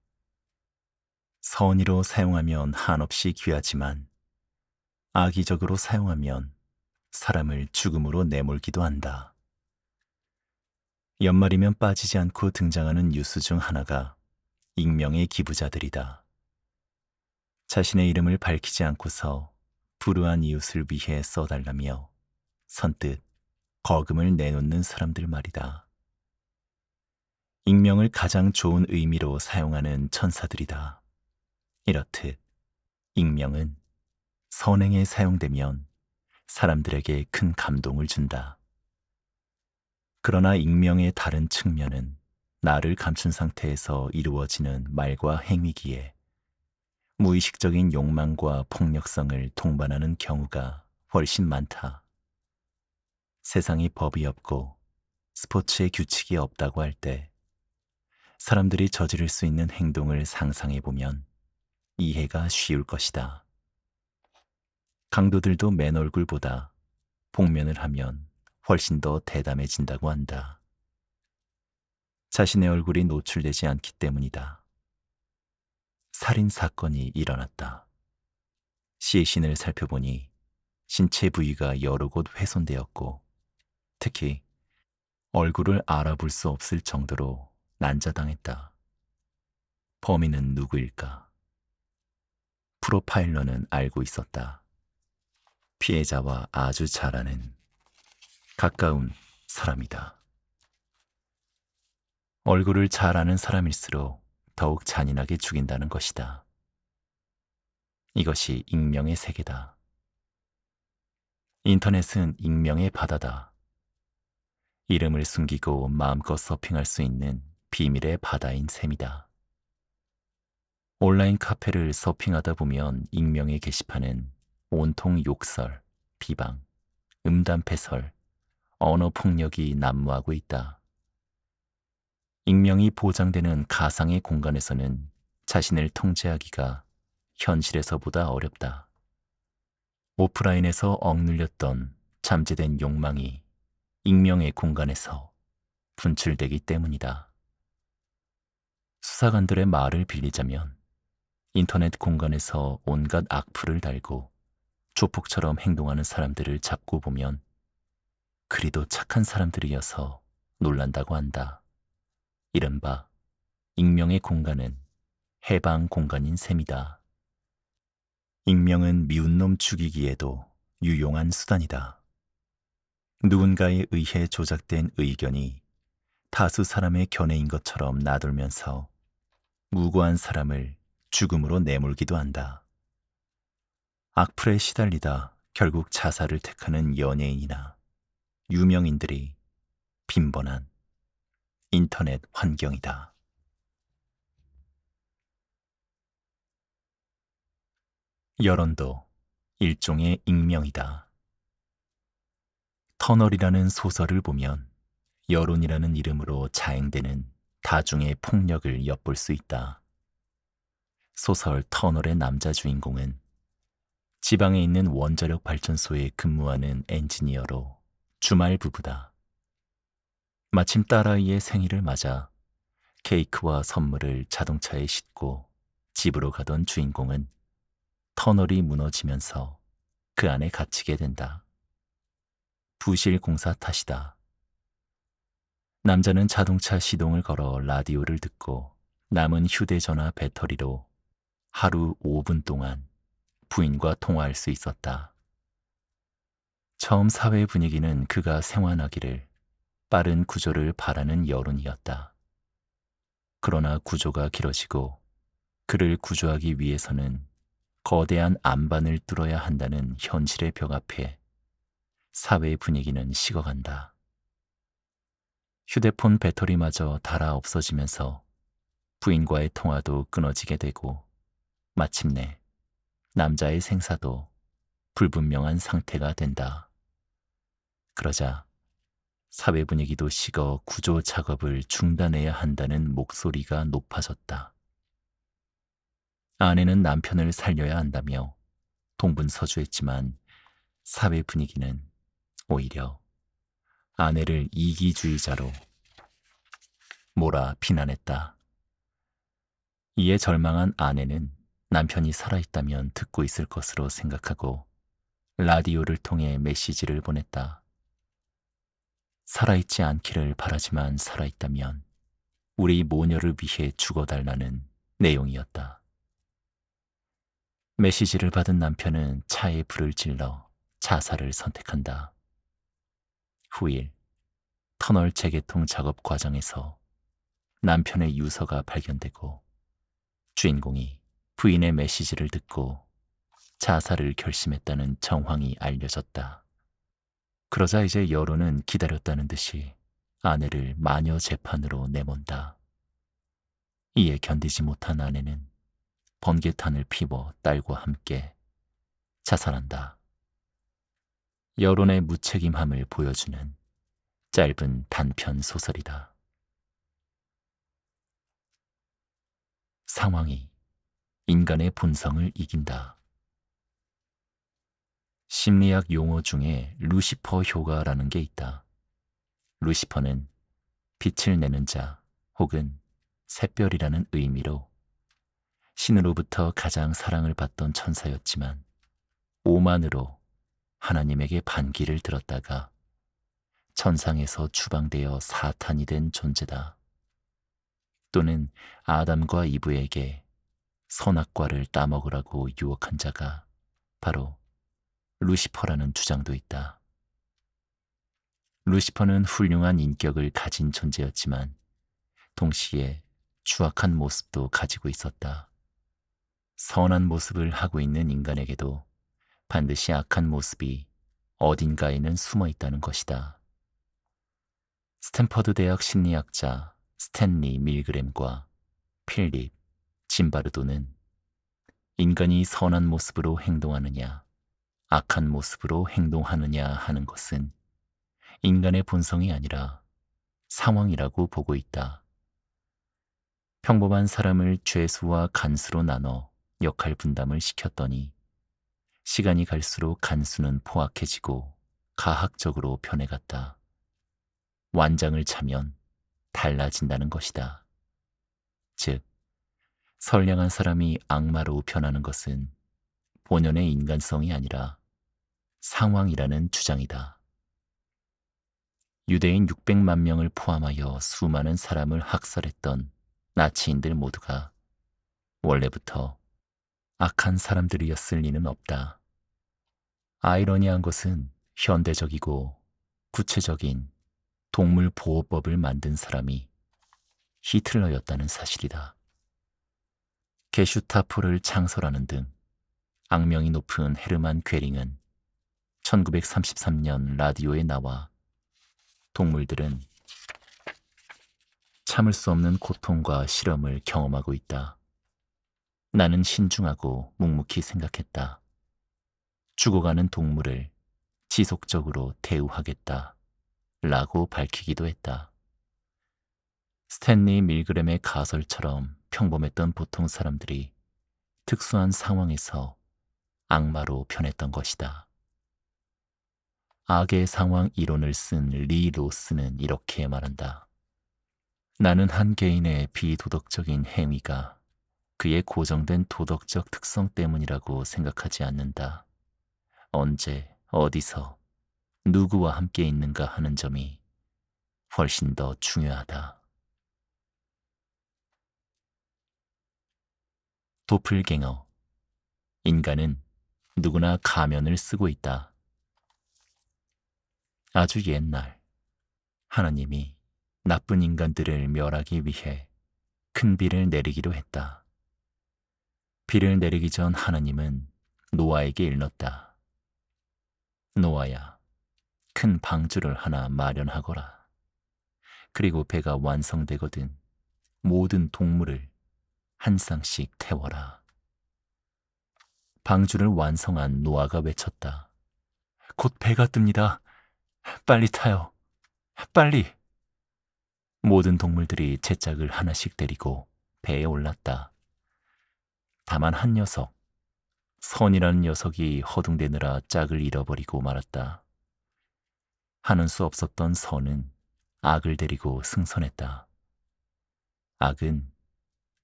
선의로 사용하면 한없이 귀하지만 악의적으로 사용하면 사람을 죽음으로 내몰기도 한다. 연말이면 빠지지 않고 등장하는 뉴스 중 하나가 익명의 기부자들이다. 자신의 이름을 밝히지 않고서 불우한 이웃을 위해 써달라며 선뜻 거금을 내놓는 사람들 말이다. 익명을 가장 좋은 의미로 사용하는 천사들이다. 이렇듯 익명은 선행에 사용되면 사람들에게 큰 감동을 준다. 그러나 익명의 다른 측면은 나를 감춘 상태에서 이루어지는 말과 행위기에 무의식적인 욕망과 폭력성을 동반하는 경우가 훨씬 많다. 세상에 법이 없고 스포츠에 규칙이 없다고 할 때 사람들이 저지를 수 있는 행동을 상상해보면 이해가 쉬울 것이다. 강도들도 맨 얼굴보다 복면을 하면 훨씬 더 대담해진다고 한다. 자신의 얼굴이 노출되지 않기 때문이다. 살인 사건이 일어났다. 시신을 살펴보니 신체 부위가 여러 곳 훼손되었고 특히 얼굴을 알아볼 수 없을 정도로 난자당했다. 범인은 누구일까? 프로파일러는 알고 있었다. 피해자와 아주 잘 아는 가까운 사람이다. 얼굴을 잘 아는 사람일수록 더욱 잔인하게 죽인다는 것이다. 이것이 익명의 세계다. 인터넷은 익명의 바다다. 이름을 숨기고 마음껏 서핑할 수 있는 비밀의 바다인 셈이다. 온라인 카페를 서핑하다 보면 익명의 게시판은 온통 욕설, 비방, 음담패설, 언어폭력이 난무하고 있다. 익명이 보장되는 가상의 공간에서는 자신을 통제하기가 현실에서보다 어렵다. 오프라인에서 억눌렸던 잠재된 욕망이 익명의 공간에서 분출되기 때문이다. 수사관들의 말을 빌리자면 인터넷 공간에서 온갖 악플을 달고 조폭처럼 행동하는 사람들을 잡고 보면 그리도 착한 사람들이어서 놀란다고 한다. 이른바 익명의 공간은 해방 공간인 셈이다. 익명은 미운 놈 죽이기에도 유용한 수단이다. 누군가에 의해 조작된 의견이 다수 사람의 견해인 것처럼 나돌면서 무고한 사람을 죽음으로 내몰기도 한다. 악플에 시달리다 결국 자살을 택하는 연예인이나 유명인들이 빈번한 인터넷 환경이다. 여론도 일종의 익명이다. 터널이라는 소설을 보면 여론이라는 이름으로 자행되는 다중의 폭력을 엿볼 수 있다. 소설 터널의 남자 주인공은 지방에 있는 원자력 발전소에 근무하는 엔지니어로 주말 부부다. 마침 딸아이의 생일을 맞아 케이크와 선물을 자동차에 싣고 집으로 가던 주인공은 터널이 무너지면서 그 안에 갇히게 된다. 부실 공사 탓이다. 남자는 자동차 시동을 걸어 라디오를 듣고 남은 휴대전화 배터리로 하루 5분 동안 부인과 통화할 수 있었다. 처음 사회 분위기는 그가 생還하기를 빠른 구조를 바라는 여론이었다. 그러나 구조가 길어지고 그를 구조하기 위해서는 거대한 안반을 뚫어야 한다는 현실의 벽 앞에 사회 분위기는 식어간다. 휴대폰 배터리마저 닳아 없어지면서 부인과의 통화도 끊어지게 되고 마침내 남자의 생사도 불분명한 상태가 된다. 그러자 사회 분위기도 식어 구조 작업을 중단해야 한다는 목소리가 높아졌다. 아내는 남편을 살려야 한다며 동분서주했지만 사회 분위기는 오히려 아내를 이기주의자로 몰아 비난했다. 이에 절망한 아내는 남편이 살아있다면 듣고 있을 것으로 생각하고 라디오를 통해 메시지를 보냈다. 살아있지 않기를 바라지만 살아있다면 우리 모녀를 위해 죽어달라는 내용이었다. 메시지를 받은 남편은 차에 불을 질러 자살을 선택한다. 후일 터널 재개통 작업 과정에서 남편의 유서가 발견되고 주인공이 부인의 메시지를 듣고 자살을 결심했다는 정황이 알려졌다. 그러자 이제 여론은 기다렸다는 듯이 아내를 마녀 재판으로 내몬다. 이에 견디지 못한 아내는 번개탄을 피워 딸과 함께 자살한다. 여론의 무책임함을 보여주는 짧은 단편 소설이다. 상황이 인간의 본성을 이긴다. 심리학 용어 중에 루시퍼 효과라는 게 있다. 루시퍼는 빛을 내는 자 혹은 샛별이라는 의미로 신으로부터 가장 사랑을 받던 천사였지만 오만으로 하나님에게 반기를 들었다가 천상에서 추방되어 사탄이 된 존재다. 또는 아담과 이브에게 선악과를 따먹으라고 유혹한 자가 바로 루시퍼라는 주장도 있다. 루시퍼는 훌륭한 인격을 가진 존재였지만 동시에 추악한 모습도 가지고 있었다. 선한 모습을 하고 있는 인간에게도 반드시 악한 모습이 어딘가에는 숨어 있다는 것이다. 스탠퍼드 대학 심리학자 스탠리 밀그램과 필립 짐바르도는 인간이 선한 모습으로 행동하느냐, 악한 모습으로 행동하느냐 하는 것은 인간의 본성이 아니라 상황이라고 보고 있다. 평범한 사람을 죄수와 간수로 나눠 역할 분담을 시켰더니 시간이 갈수록 간수는 포악해지고 가학적으로 변해갔다. 완장을 차면 달라진다는 것이다. 즉, 선량한 사람이 악마로 변하는 것은 본연의 인간성이 아니라 상황이라는 주장이다. 유대인 600만 명을 포함하여 수많은 사람을 학살했던 나치인들 모두가 원래부터 악한 사람들이었을 리는 없다. 아이러니한 것은 현대적이고 구체적인 동물보호법을 만든 사람이 히틀러였다는 사실이다. 게슈타포를 창설하는 등 악명이 높은 헤르만 괴링은 1933년 라디오에 나와 동물들은 참을 수 없는 고통과 실험을 경험하고 있다. 나는 신중하고 묵묵히 생각했다. 죽어가는 동물을 지속적으로 대우하겠다. 라고 밝히기도 했다. 스탠리 밀그램의 가설처럼 평범했던 보통 사람들이 특수한 상황에서 악마로 변했던 것이다. 악의 상황 이론을 쓴 리 로스는 이렇게 말한다. 나는 한 개인의 비도덕적인 행위가 그의 고정된 도덕적 특성 때문이라고 생각하지 않는다. 언제, 어디서, 누구와 함께 있는가 하는 점이 훨씬 더 중요하다. 도플갱어. 인간은 누구나 가면을 쓰고 있다. 아주 옛날, 하나님이 나쁜 인간들을 멸하기 위해 큰 비를 내리기로 했다. 비를 내리기 전 하나님은 노아에게 일렀다. 노아야, 큰 방주를 하나 마련하거라. 그리고 배가 완성되거든 모든 동물을 한 쌍씩 태워라. 방주를 완성한 노아가 외쳤다. 곧 배가 뜹니다. 빨리 타요. 빨리. 모든 동물들이 제짝을 하나씩 데리고 배에 올랐다. 다만 한 녀석, 선이라는 녀석이 허둥대느라 짝을 잃어버리고 말았다. 하는 수 없었던 선은 악을 데리고 승선했다. 악은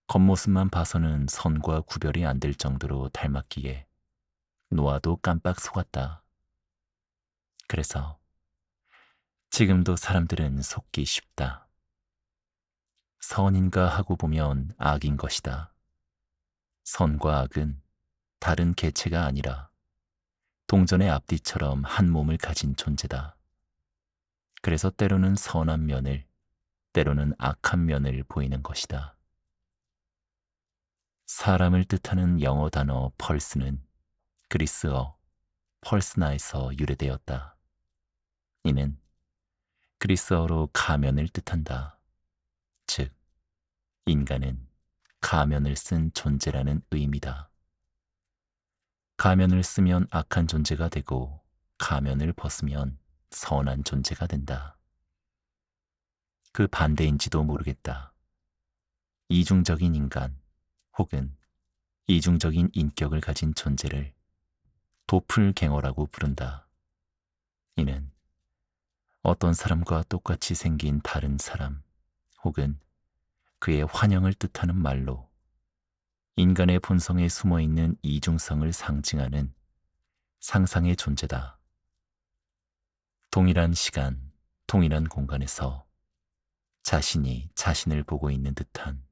겉모습만 봐서는 선과 구별이 안 될 정도로 닮았기에 노아도 깜빡 속았다. 그래서 지금도 사람들은 속기 쉽다. 선인가 하고 보면 악인 것이다. 선과 악은 다른 개체가 아니라 동전의 앞뒤처럼 한 몸을 가진 존재다. 그래서 때로는 선한 면을, 때로는 악한 면을 보이는 것이다. 사람을 뜻하는 영어 단어 펄스는 그리스어 펄스나에서 유래되었다. 이는 그리스어로 가면을 뜻한다. 즉, 인간은 가면을 쓴 존재라는 의미다. 가면을 쓰면 악한 존재가 되고 가면을 벗으면 선한 존재가 된다. 그 반대인지도 모르겠다. 이중적인 인간 혹은 이중적인 인격을 가진 존재를 도플갱어라고 부른다. 이는 어떤 사람과 똑같이 생긴 다른 사람 혹은 그의 환영을 뜻하는 말로 인간의 본성에 숨어있는 이중성을 상징하는 상상의 존재다. 동일한 시간, 동일한 공간에서 자신이 자신을 보고 있는 듯한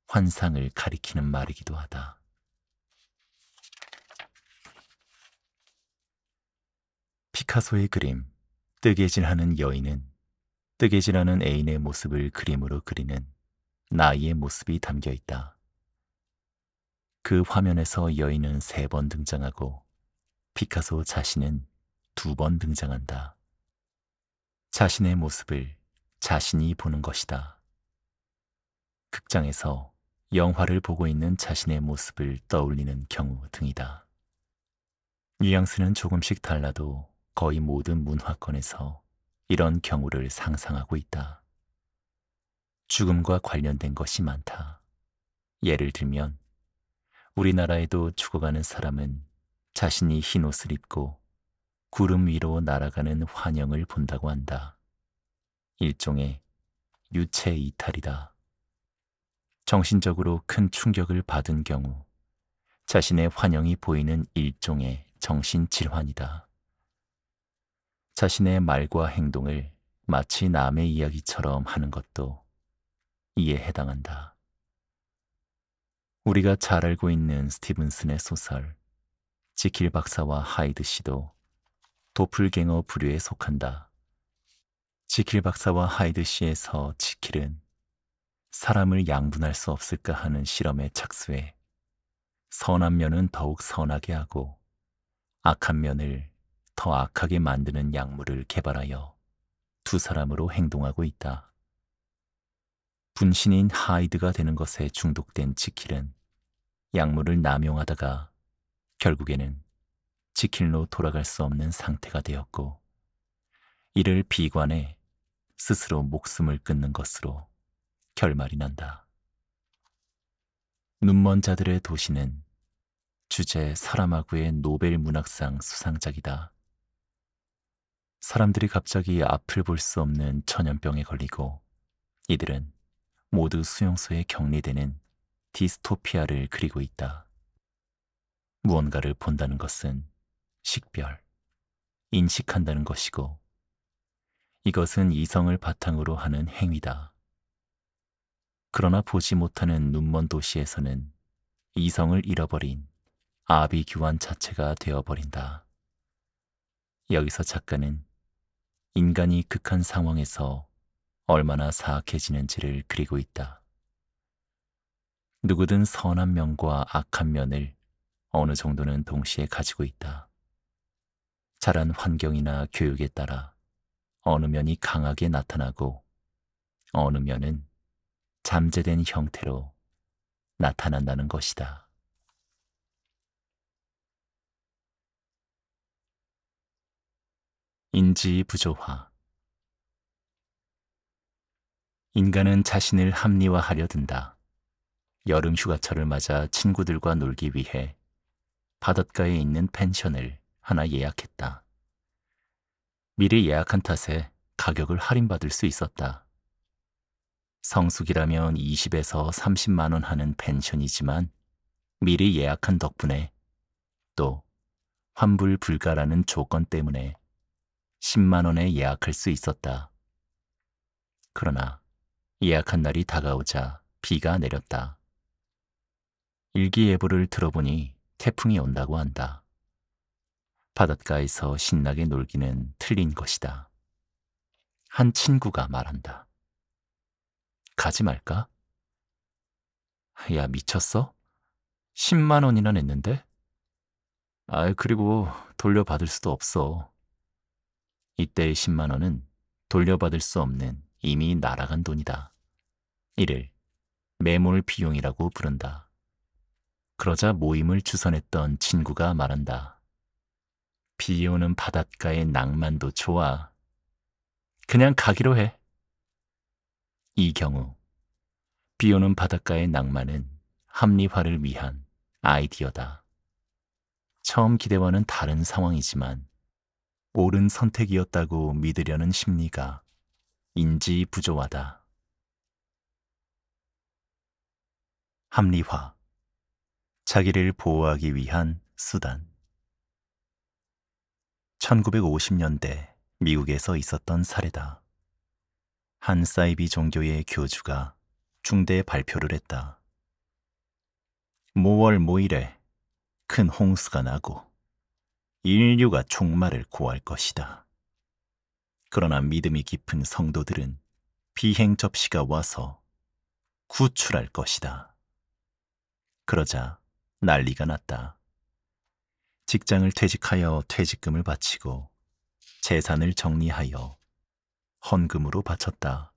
환상을 가리키는 말이기도 하다. 피카소의 그림, 뜨개질하는 여인은 뜨개질하는 애인의 모습을 그림으로 그리는 나이의 모습이 담겨 있다. 그 화면에서 여인은 3번 등장하고 피카소 자신은 2번 등장한다. 자신의 모습을 자신이 보는 것이다. 극장에서 영화를 보고 있는 자신의 모습을 떠올리는 경우 등이다. 뉘앙스는 조금씩 달라도 거의 모든 문화권에서 이런 경우를 상상하고 있다. 죽음과 관련된 것이 많다. 예를 들면 우리나라에도 죽어가는 사람은 자신이 흰옷을 입고 구름 위로 날아가는 환영을 본다고 한다. 일종의 유체 이탈이다. 정신적으로 큰 충격을 받은 경우 자신의 환영이 보이는 일종의 정신질환이다. 자신의 말과 행동을 마치 남의 이야기처럼 하는 것도 이에 해당한다. 우리가 잘 알고 있는 스티븐슨의 소설 지킬 박사와 하이드 씨도 도플갱어 부류에 속한다. 지킬 박사와 하이드 씨에서 지킬은 사람을 양분할 수 없을까 하는 실험에 착수해 선한 면은 더욱 선하게 하고 악한 면을 더 악하게 만드는 약물을 개발하여 2사람으로 행동하고 있다. 분신인 하이드가 되는 것에 중독된 지킬은 약물을 남용하다가 결국에는 지킬로 돌아갈 수 없는 상태가 되었고 이를 비관해 스스로 목숨을 끊는 것으로 결말이 난다. 눈먼 자들의 도시는 주제 사라마구의 노벨 문학상 수상작이다. 사람들이 갑자기 앞을 볼 수 없는 전염병에 걸리고 이들은 모두 수용소에 격리되는 디스토피아를 그리고 있다. 무언가를 본다는 것은 식별, 인식한다는 것이고 이것은 이성을 바탕으로 하는 행위다. 그러나 보지 못하는 눈먼 도시에서는 이성을 잃어버린 아비규환 자체가 되어버린다. 여기서 작가는 인간이 극한 상황에서 얼마나 사악해지는지를 그리고 있다. 누구든 선한 면과 악한 면을 어느 정도는 동시에 가지고 있다. 자란 환경이나 교육에 따라 어느 면이 강하게 나타나고 어느 면은 잠재된 형태로 나타난다는 것이다. 인지 부조화. 인간은 자신을 합리화하려 든다. 여름 휴가철을 맞아 친구들과 놀기 위해 바닷가에 있는 펜션을 하나 예약했다. 미리 예약한 탓에 가격을 할인받을 수 있었다. 성수기라면 20에서 30만 원 하는 펜션이지만 미리 예약한 덕분에 또 환불 불가라는 조건 때문에 10만 원에 예약할 수 있었다. 그러나 예약한 날이 다가오자 비가 내렸다. 일기예보를 들어보니 태풍이 온다고 한다. 바닷가에서 신나게 놀기는 틀린 것이다. 한 친구가 말한다. 가지 말까? 야, 미쳤어? 10만 원이나 냈는데? 그리고 돌려받을 수도 없어. 이때의 10만 원은 돌려받을 수 없는 이미 날아간 돈이다. 이를 매몰 비용이라고 부른다. 그러자 모임을 주선했던 친구가 말한다. 비 오는 바닷가의 낭만도 좋아. 그냥 가기로 해. 이 경우 비 오는 바닷가의 낭만은 합리화를 위한 아이디어다. 처음 기대와는 다른 상황이지만 옳은 선택이었다고 믿으려는 심리가 인지부조화다. 합리화. 자기를 보호하기 위한 수단. 1950년대 미국에서 있었던 사례다. 한 사이비 종교의 교주가 중대 발표를 했다. 모월 모일에 큰 홍수가 나고 인류가 종말을 고할 것이다. 그러나 믿음이 깊은 성도들은 비행 접시가 와서 구출할 것이다. 그러자 난리가 났다. 직장을 퇴직하여 퇴직금을 바치고 재산을 정리하여 헌금으로 바쳤다.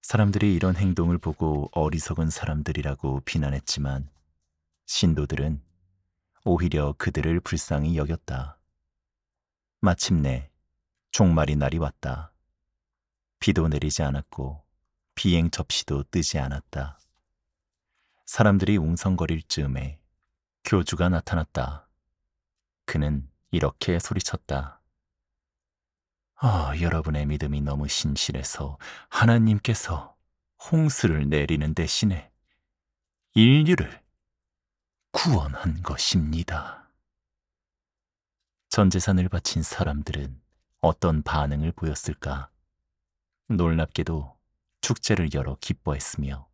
사람들이 이런 행동을 보고 어리석은 사람들이라고 비난했지만 신도들은 오히려 그들을 불쌍히 여겼다. 마침내 종말이 날이 왔다. 비도 내리지 않았고 비행 접시도 뜨지 않았다. 사람들이 웅성거릴 즈음에 교주가 나타났다. 그는 이렇게 소리쳤다. 여러분의 믿음이 너무 신실해서 하나님께서 홍수를 내리는 대신에 인류를 구원한 것입니다. 전 재산을 바친 사람들은 어떤 반응을 보였을까? 놀랍게도 축제를 열어 기뻐했으며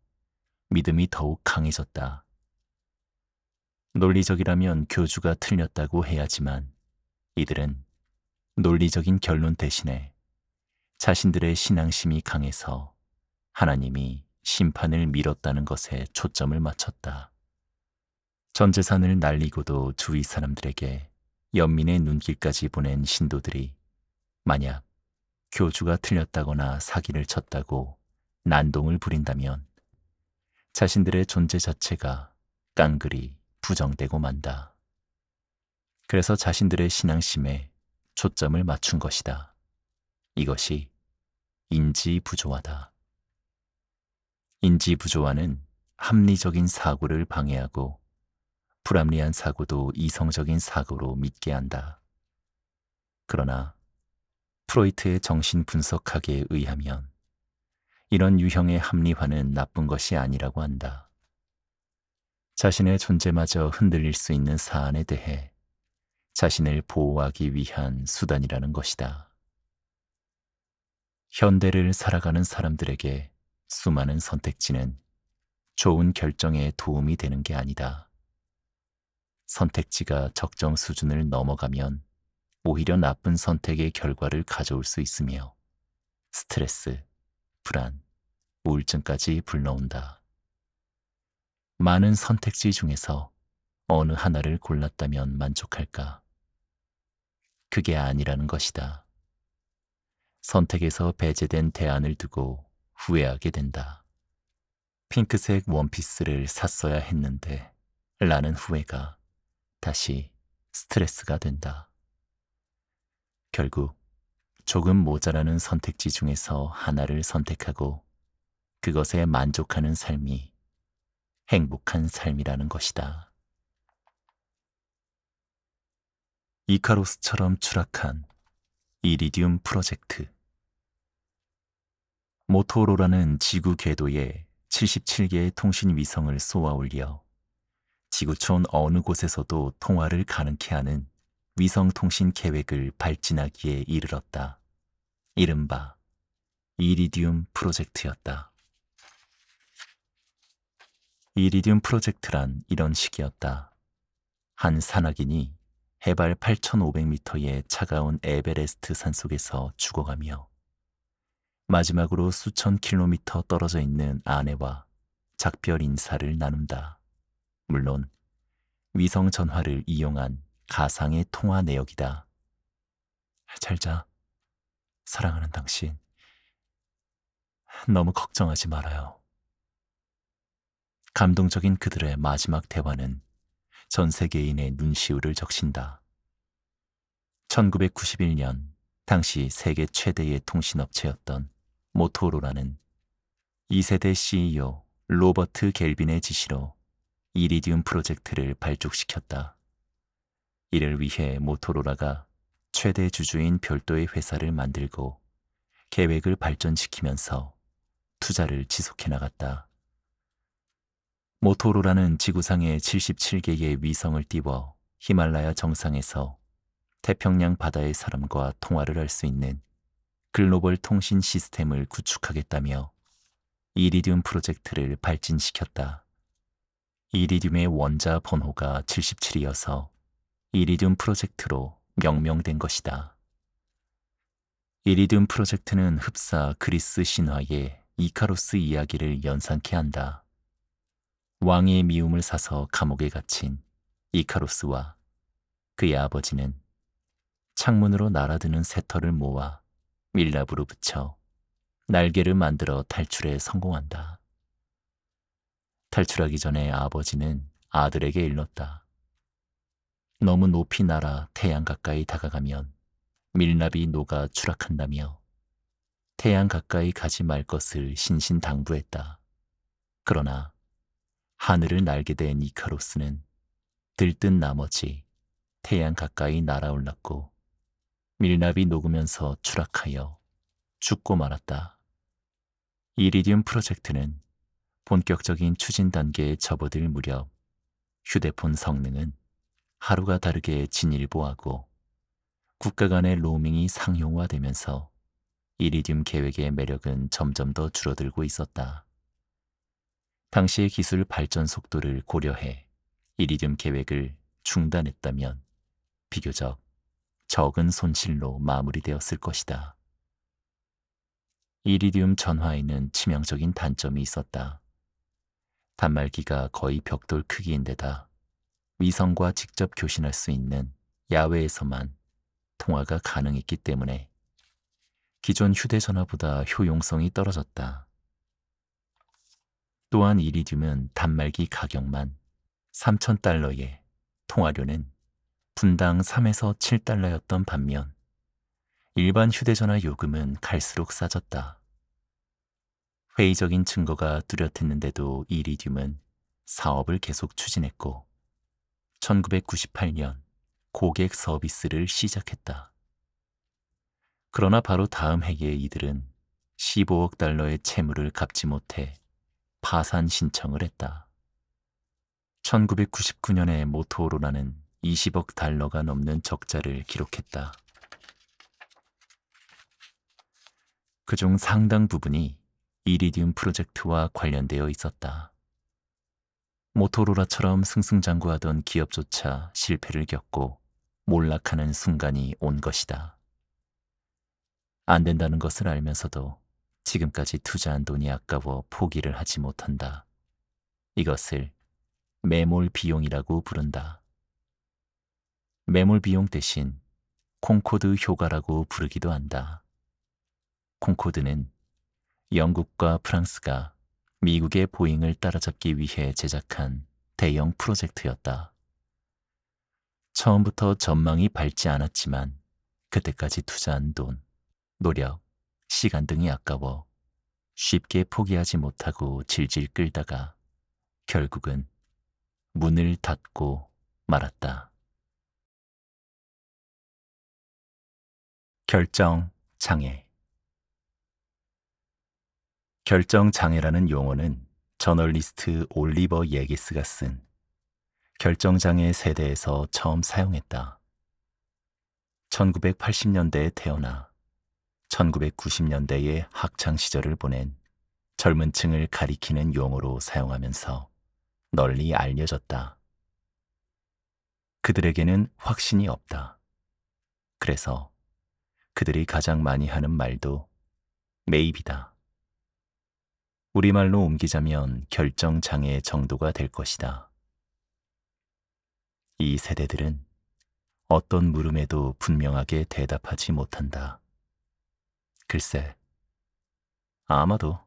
믿음이 더욱 강해졌다. 논리적이라면 교주가 틀렸다고 해야지만 이들은 논리적인 결론 대신에 자신들의 신앙심이 강해서 하나님이 심판을 미뤘다는 것에 초점을 맞췄다. 전 재산을 날리고도 주위 사람들에게 연민의 눈길까지 보낸 신도들이 만약 교주가 틀렸다거나 사기를 쳤다고 난동을 부린다면 자신들의 존재 자체가 깡그리 부정되고 만다. 그래서 자신들의 신앙심에 초점을 맞춘 것이다. 이것이 인지부조화다. 인지부조화는 합리적인 사고를 방해하고 불합리한 사고도 이성적인 사고로 믿게 한다. 그러나 프로이트의 정신분석학에 의하면 이런 유형의 합리화는 나쁜 것이 아니라고 한다. 자신의 존재마저 흔들릴 수 있는 사안에 대해 자신을 보호하기 위한 수단이라는 것이다. 현대를 살아가는 사람들에게 수많은 선택지는 좋은 결정에 도움이 되는 게 아니다. 선택지가 적정 수준을 넘어가면 오히려 나쁜 선택의 결과를 가져올 수 있으며 스트레스, 불안, 우울증까지 불러온다. 많은 선택지 중에서 어느 하나를 골랐다면 만족할까? 그게 아니라는 것이다. 선택에서 배제된 대안을 두고 후회하게 된다. 핑크색 원피스를 샀어야 했는데 라는 후회가 다시 스트레스가 된다. 결국 조금 모자라는 선택지 중에서 하나를 선택하고 그것에 만족하는 삶이 행복한 삶이라는 것이다. 이카로스처럼 추락한 이리디움 프로젝트. 모토로라는 지구 궤도에 77개의 통신 위성을 쏘아 올려 지구촌 어느 곳에서도 통화를 가능케 하는 위성 통신 계획을 발진하기에 이르렀다. 이른바 이리디움 프로젝트였다. 이리디움 프로젝트란 이런 식이었다. 한 산악인이 해발 8,500m의 차가운 에베레스트 산속에서 죽어가며 마지막으로 수천 킬로미터 떨어져 있는 아내와 작별 인사를 나눈다. 물론 위성 전화를 이용한 가상의 통화 내역이다. 잘 자. 사랑하는 당신. 너무 걱정하지 말아요. 감동적인 그들의 마지막 대화는 전 세계인의 눈시울을 적신다. 1991년 당시 세계 최대의 통신업체였던 모토로라는 2세대 CEO 로버트 갤빈의 지시로 이리디움 프로젝트를 발족시켰다. 이를 위해 모토로라가 최대 주주인 별도의 회사를 만들고 계획을 발전시키면서 투자를 지속해 나갔다. 모토로라는 지구상의 77개의 위성을 띄워 히말라야 정상에서 태평양 바다의 사람과 통화를 할 수 있는 글로벌 통신 시스템을 구축하겠다며 이리디움 프로젝트를 발진시켰다. 이리듐의 원자 번호가 77이어서 이리듐 프로젝트로 명명된 것이다. 이리듐 프로젝트는 흡사 그리스 신화의 이카로스 이야기를 연상케 한다. 왕의 미움을 사서 감옥에 갇힌 이카로스와 그의 아버지는 창문으로 날아드는 새털을 모아 밀랍으로 붙여 날개를 만들어 탈출에 성공한다. 탈출하기 전에 아버지는 아들에게 일렀다. 너무 높이 날아 태양 가까이 다가가면 밀랍이 녹아 추락한다며 태양 가까이 가지 말 것을 신신당부했다. 그러나 하늘을 날게 된 이카로스는 들뜬 나머지 태양 가까이 날아올랐고 밀랍이 녹으면서 추락하여 죽고 말았다. 이리듐 프로젝트는 본격적인 추진 단계에 접어들 무렵 휴대폰 성능은 하루가 다르게 진일보하고 국가 간의 로밍이 상용화되면서 이리듐 계획의 매력은 점점 더 줄어들고 있었다. 당시의 기술 발전 속도를 고려해 이리듐 계획을 중단했다면 비교적 적은 손실로 마무리되었을 것이다. 이리듐 전화에는 치명적인 단점이 있었다. 단말기가 거의 벽돌 크기인데다 위성과 직접 교신할 수 있는 야외에서만 통화가 가능했기 때문에 기존 휴대전화보다 효용성이 떨어졌다. 또한 이리듐은 단말기 가격만 3,000달러에 통화료는 분당 3에서 7달러였던 반면 일반 휴대전화 요금은 갈수록 싸졌다. 회의적인 증거가 뚜렷했는데도 이리듐은 사업을 계속 추진했고 1998년 고객 서비스를 시작했다. 그러나 바로 다음 해에 이들은 15억 달러의 채무를 갚지 못해 파산 신청을 했다. 1999년에 모토로라는 20억 달러가 넘는 적자를 기록했다. 그중 상당 부분이 이리듐 프로젝트와 관련되어 있었다. 모토로라처럼 승승장구하던 기업조차 실패를 겪고 몰락하는 순간이 온 것이다. 안 된다는 것을 알면서도 지금까지 투자한 돈이 아까워 포기를 하지 못한다. 이것을 매몰 비용이라고 부른다. 매몰 비용 대신 콩코드 효과라고 부르기도 한다. 콩코드는 영국과 프랑스가 미국의 보잉을 따라잡기 위해 제작한 대형 프로젝트였다. 처음부터 전망이 밝지 않았지만 그때까지 투자한 돈, 노력, 시간 등이 아까워 쉽게 포기하지 못하고 질질 끌다가 결국은 문을 닫고 말았다. 결정 장애. 결정 장애라는 용어는 저널리스트 올리버 예기스가 쓴 결정 장애 세대에서 처음 사용했다. 1980년대에 태어나 1990년대의 학창 시절을 보낸 젊은 층을 가리키는 용어로 사용하면서 널리 알려졌다. 그들에게는 확신이 없다. 그래서 그들이 가장 많이 하는 말도 maybe다. 우리말로 옮기자면 결정장애의 정도가 될 것이다. 이 세대들은 어떤 물음에도 분명하게 대답하지 못한다. 글쎄, 아마도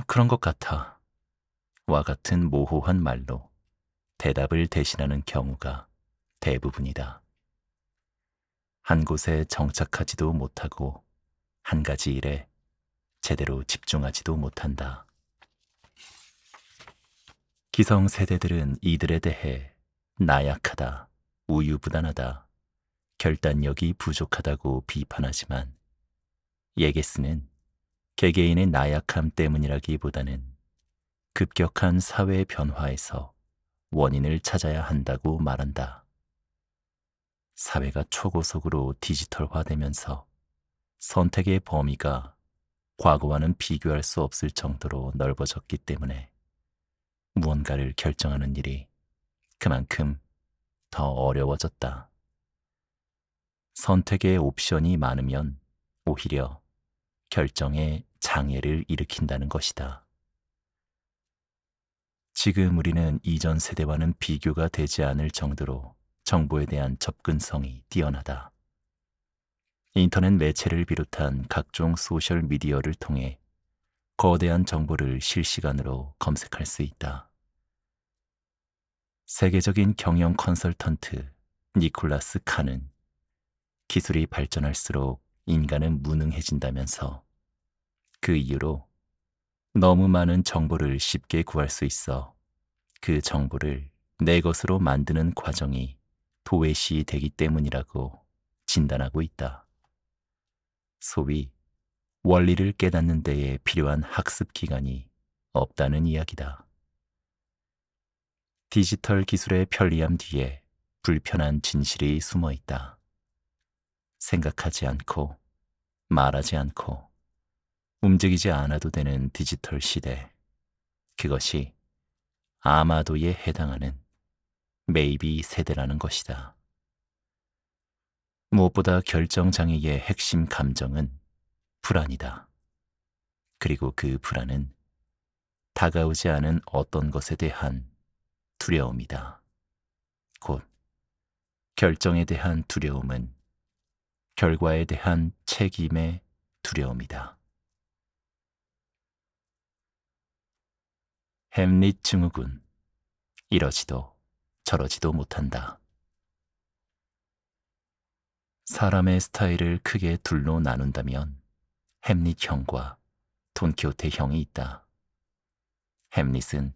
그런 것 같아 와 같은 모호한 말로 대답을 대신하는 경우가 대부분이다. 한 곳에 정착하지도 못하고 한 가지 일에 제대로 집중하지도 못한다. 기성 세대들은 이들에 대해 나약하다, 우유부단하다, 결단력이 부족하다고 비판하지만 예게스는 개개인의 나약함 때문이라기보다는 급격한 사회 변화에서 원인을 찾아야 한다고 말한다. 사회가 초고속으로 디지털화되면서 선택의 범위가 과거와는 비교할 수 없을 정도로 넓어졌기 때문에 무언가를 결정하는 일이 그만큼 더 어려워졌다. 선택의 옵션이 많으면 오히려 결정에 장애를 일으킨다는 것이다. 지금 우리는 이전 세대와는 비교가 되지 않을 정도로 정보에 대한 접근성이 뛰어나다. 인터넷 매체를 비롯한 각종 소셜 미디어를 통해 거대한 정보를 실시간으로 검색할 수 있다. 세계적인 경영 컨설턴트 니콜라스 칸은 기술이 발전할수록 인간은 무능해진다면서 그 이유로 너무 많은 정보를 쉽게 구할 수 있어 그 정보를 내 것으로 만드는 과정이 도외시 되기 때문이라고 진단하고 있다. 소위 원리를 깨닫는 데에 필요한 학습 기간이 없다는 이야기다. 디지털 기술의 편리함 뒤에 불편한 진실이 숨어 있다. 생각하지 않고 말하지 않고 움직이지 않아도 되는 디지털 시대. 그것이 아마도에 해당하는 메이비 세대라는 것이다. 무엇보다 결정장애의 핵심 감정은 불안이다. 그리고 그 불안은 다가오지 않은 어떤 것에 대한 두려움이다. 곧 결정에 대한 두려움은 결과에 대한 책임의 두려움이다. 햄릿 증후군. 이러지도 저러지도 못한다. 사람의 스타일을 크게 둘로 나눈다면 햄릿 형과 돈키호테 형이 있다. 햄릿은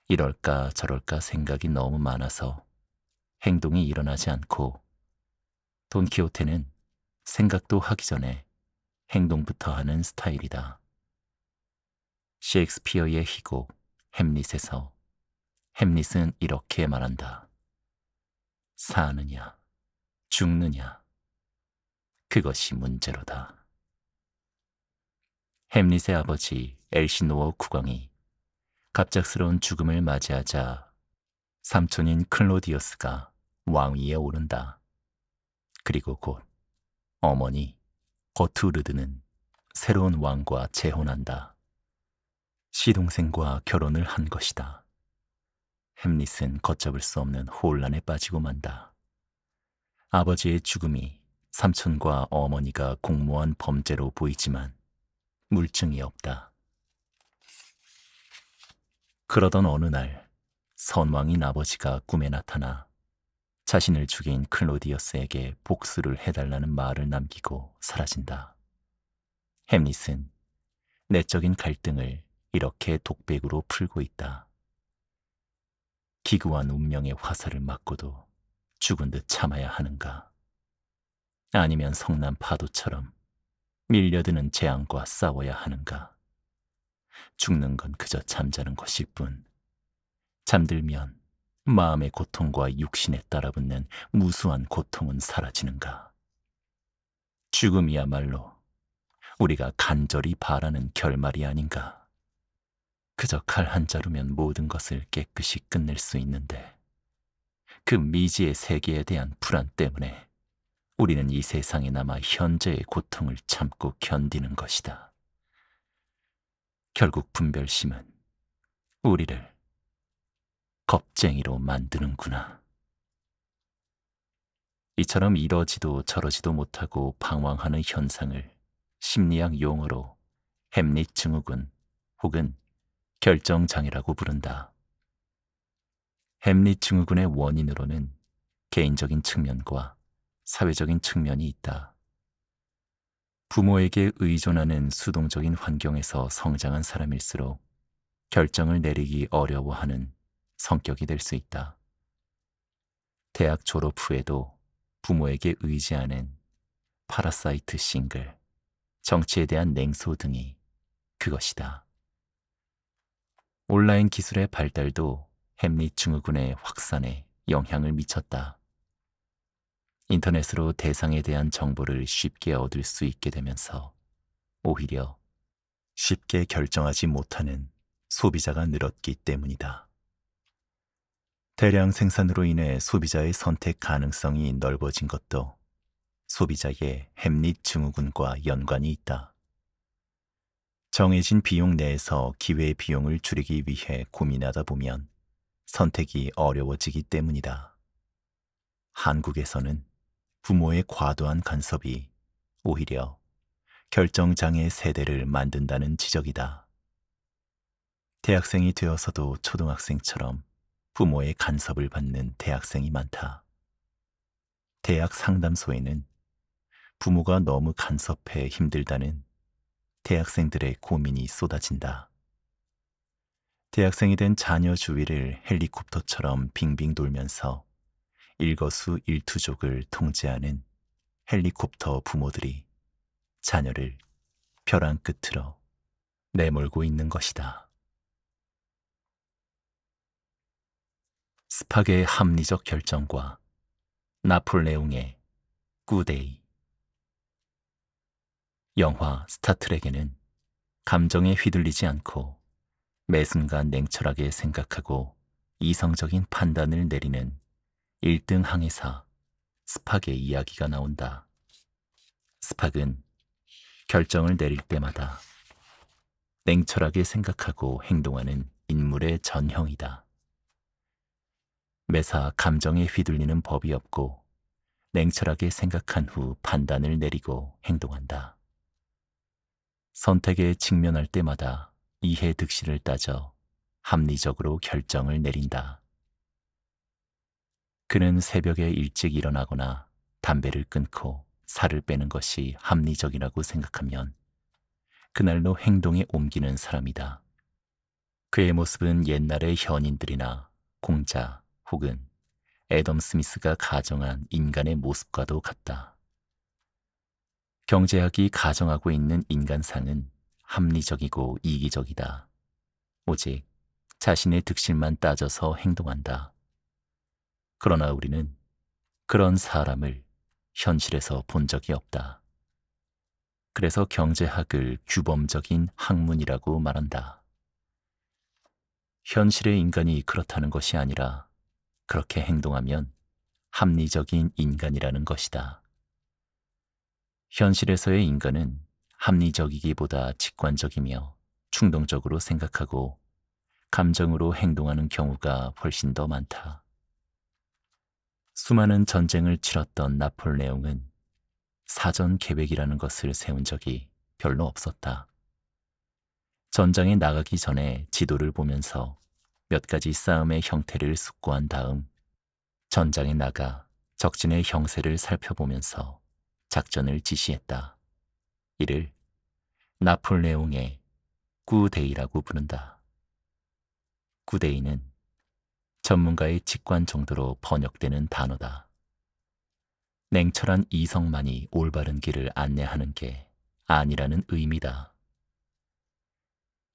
이럴까 저럴까 생각이 너무 많아서 행동이 일어나지 않고, 돈키호테는 생각도 하기 전에 행동부터 하는 스타일이다. 셰익스피어의 희곡 햄릿에서 햄릿은 이렇게 말한다. 사느냐 죽느냐, 그것이 문제로다. 햄릿의 아버지 엘시노어 국왕이 갑작스러운 죽음을 맞이하자 삼촌인 클로디어스가 왕위에 오른다. 그리고 곧 어머니 거투르드는 새로운 왕과 재혼한다. 시동생과 결혼을 한 것이다. 햄릿은 걷잡을 수 없는 혼란에 빠지고 만다. 아버지의 죽음이 삼촌과 어머니가 공모한 범죄로 보이지만 물증이 없다. 그러던 어느 날 선왕인 아버지가 꿈에 나타나 자신을 죽인 클로디어스에게 복수를 해달라는 말을 남기고 사라진다. 햄릿은 내적인 갈등을 이렇게 독백으로 풀고 있다. 기구한 운명의 화살을 맞고도 죽은 듯 참아야 하는가? 아니면 성난 파도처럼 밀려드는 재앙과 싸워야 하는가? 죽는 건 그저 잠자는 것일 뿐, 잠들면 마음의 고통과 육신에 따라붙는 무수한 고통은 사라지는가? 죽음이야말로 우리가 간절히 바라는 결말이 아닌가? 그저 칼 한 자루면 모든 것을 깨끗이 끝낼 수 있는데, 그 미지의 세계에 대한 불안 때문에 우리는 이 세상에 남아 현재의 고통을 참고 견디는 것이다. 결국 분별심은 우리를 겁쟁이로 만드는구나. 이처럼 이러지도 저러지도 못하고 방황하는 현상을 심리학 용어로 햄릿 증후군 혹은 결정장애라고 부른다. 햄릿 증후군의 원인으로는 개인적인 측면과 사회적인 측면이 있다. 부모에게 의존하는 수동적인 환경에서 성장한 사람일수록 결정을 내리기 어려워하는 성격이 될 수 있다. 대학 졸업 후에도 부모에게 의지하는 파라사이트 싱글, 정치에 대한 냉소 등이 그것이다. 온라인 기술의 발달도 햄릿 증후군의 확산에 영향을 미쳤다. 인터넷으로 대상에 대한 정보를 쉽게 얻을 수 있게 되면서 오히려 쉽게 결정하지 못하는 소비자가 늘었기 때문이다. 대량 생산으로 인해 소비자의 선택 가능성이 넓어진 것도 소비자의 햄릿 증후군과 연관이 있다. 정해진 비용 내에서 기회 비용을 줄이기 위해 고민하다 보면 선택이 어려워지기 때문이다. 한국에서는 부모의 과도한 간섭이 오히려 결정장애 세대를 만든다는 지적이다. 대학생이 되어서도 초등학생처럼 부모의 간섭을 받는 대학생이 많다. 대학 상담소에는 부모가 너무 간섭해 힘들다는 대학생들의 고민이 쏟아진다. 대학생이 된 자녀 주위를 헬리콥터처럼 빙빙 돌면서 일거수일투족을 통제하는 헬리콥터 부모들이 자녀를 벼랑 끝으로 내몰고 있는 것이다. 스팍의 합리적 결정과 나폴레옹의 굿데이. 영화 스타트rek에는 감정에 휘둘리지 않고 매 순간 냉철하게 생각하고 이성적인 판단을 내리는 1등 항해사 스팍의 이야기가 나온다. 스팍은 결정을 내릴 때마다 냉철하게 생각하고 행동하는 인물의 전형이다. 매사 감정에 휘둘리는 법이 없고 냉철하게 생각한 후 판단을 내리고 행동한다. 선택에 직면할 때마다 이해 득실을 따져 합리적으로 결정을 내린다. 그는 새벽에 일찍 일어나거나 담배를 끊고 살을 빼는 것이 합리적이라고 생각하면 그날로 행동에 옮기는 사람이다. 그의 모습은 옛날의 현인들이나 공자 혹은 애덤 스미스가 가정한 인간의 모습과도 같다. 경제학이 가정하고 있는 인간상은 합리적이고 이기적이다. 오직 자신의 득실만 따져서 행동한다. 그러나 우리는 그런 사람을 현실에서 본 적이 없다. 그래서 경제학을 규범적인 학문이라고 말한다. 현실의 인간이 그렇다는 것이 아니라 그렇게 행동하면 합리적인 인간이라는 것이다. 현실에서의 인간은 합리적이기보다 직관적이며 충동적으로 생각하고 감정으로 행동하는 경우가 훨씬 더 많다. 수많은 전쟁을 치렀던 나폴레옹은 사전 계획이라는 것을 세운 적이 별로 없었다. 전장에 나가기 전에 지도를 보면서 몇 가지 싸움의 형태를 숙고한 다음 전장에 나가 적진의 형세를 살펴보면서 작전을 지시했다. 이를 나폴레옹의 굿데이라고 부른다. 굿데이는 전문가의 직관 정도로 번역되는 단어다. 냉철한 이성만이 올바른 길을 안내하는 게 아니라는 의미다.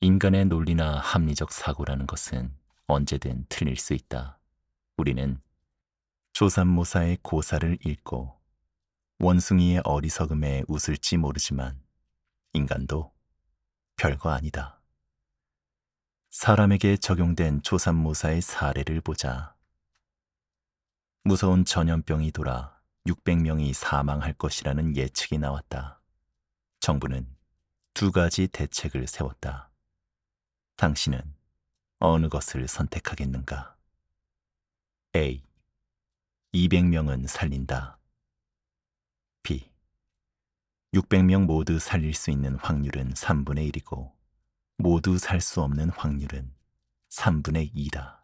인간의 논리나 합리적 사고라는 것은 언제든 틀릴 수 있다. 우리는 조삼모사의 고사를 읽고 원숭이의 어리석음에 웃을지 모르지만 인간도 별거 아니다. 사람에게 적용된 조삼모사의 사례를 보자. 무서운 전염병이 돌아 600명이 사망할 것이라는 예측이 나왔다. 정부는 2가지 대책을 세웠다. 당신은 어느 것을 선택하겠는가? A. 200명은 살린다. B. 600명 모두 살릴 수 있는 확률은 3분의 1이고 모두 살 수 없는 확률은 3분의 2다.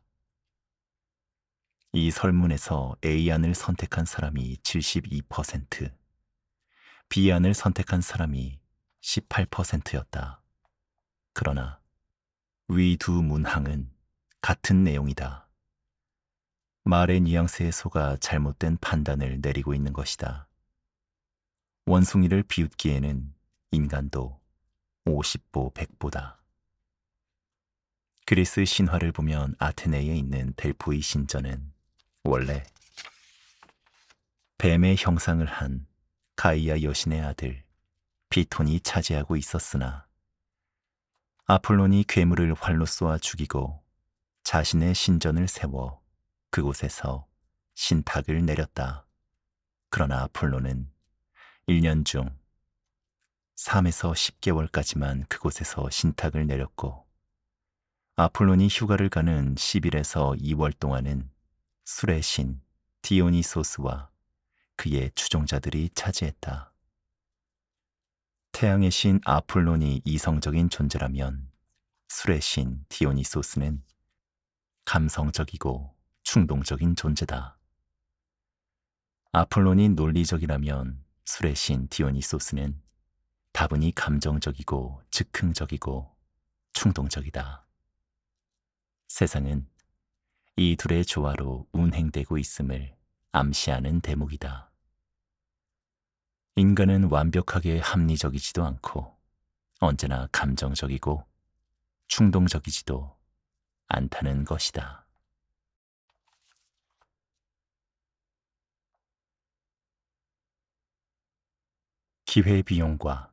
이 설문에서 A안을 선택한 사람이 72%, B안을 선택한 사람이 18%였다. 그러나 위 두 문항은 같은 내용이다. 말의 뉘앙스에 속아 잘못된 판단을 내리고 있는 것이다. 원숭이를 비웃기에는 인간도 50보 100보다. 그리스 신화를 보면 아테네에 있는 델포이 신전은 원래 뱀의 형상을 한 가이아 여신의 아들 피톤이 차지하고 있었으나 아폴론이 괴물을 활로 쏘아 죽이고 자신의 신전을 세워 그곳에서 신탁을 내렸다. 그러나 아폴로는 1년 중 3에서 10개월까지만 그곳에서 신탁을 내렸고, 아폴론이 휴가를 가는 10일에서 2월 동안은 술의 신 디오니소스와 그의 추종자들이 차지했다. 태양의 신 아폴론이 이성적인 존재라면 술의 신 디오니소스는 감성적이고 충동적인 존재다. 아폴론이 논리적이라면 술의 신 디오니소스는 다분히 감정적이고 즉흥적이고 충동적이다. 세상은 이 둘의 조화로 운행되고 있음을 암시하는 대목이다. 인간은 완벽하게 합리적이지도 않고 언제나 감정적이고 충동적이지도 않다는 것이다. 기회비용과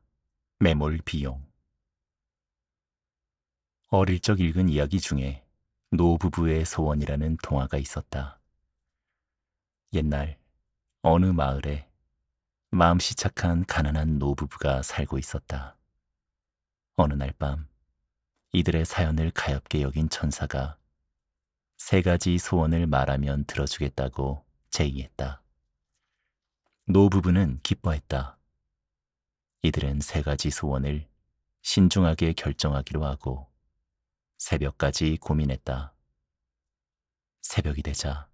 매몰비용. 어릴 적 읽은 이야기 중에 노부부의 소원이라는 동화가 있었다. 옛날 어느 마을에 마음씨 착한 가난한 노부부가 살고 있었다. 어느 날 밤 이들의 사연을 가엾게 여긴 천사가 3가지 소원을 말하면 들어주겠다고 제의했다. 노부부는 기뻐했다. 이들은 3가지 소원을 신중하게 결정하기로 하고 새벽까지 고민했다. 새벽이 되자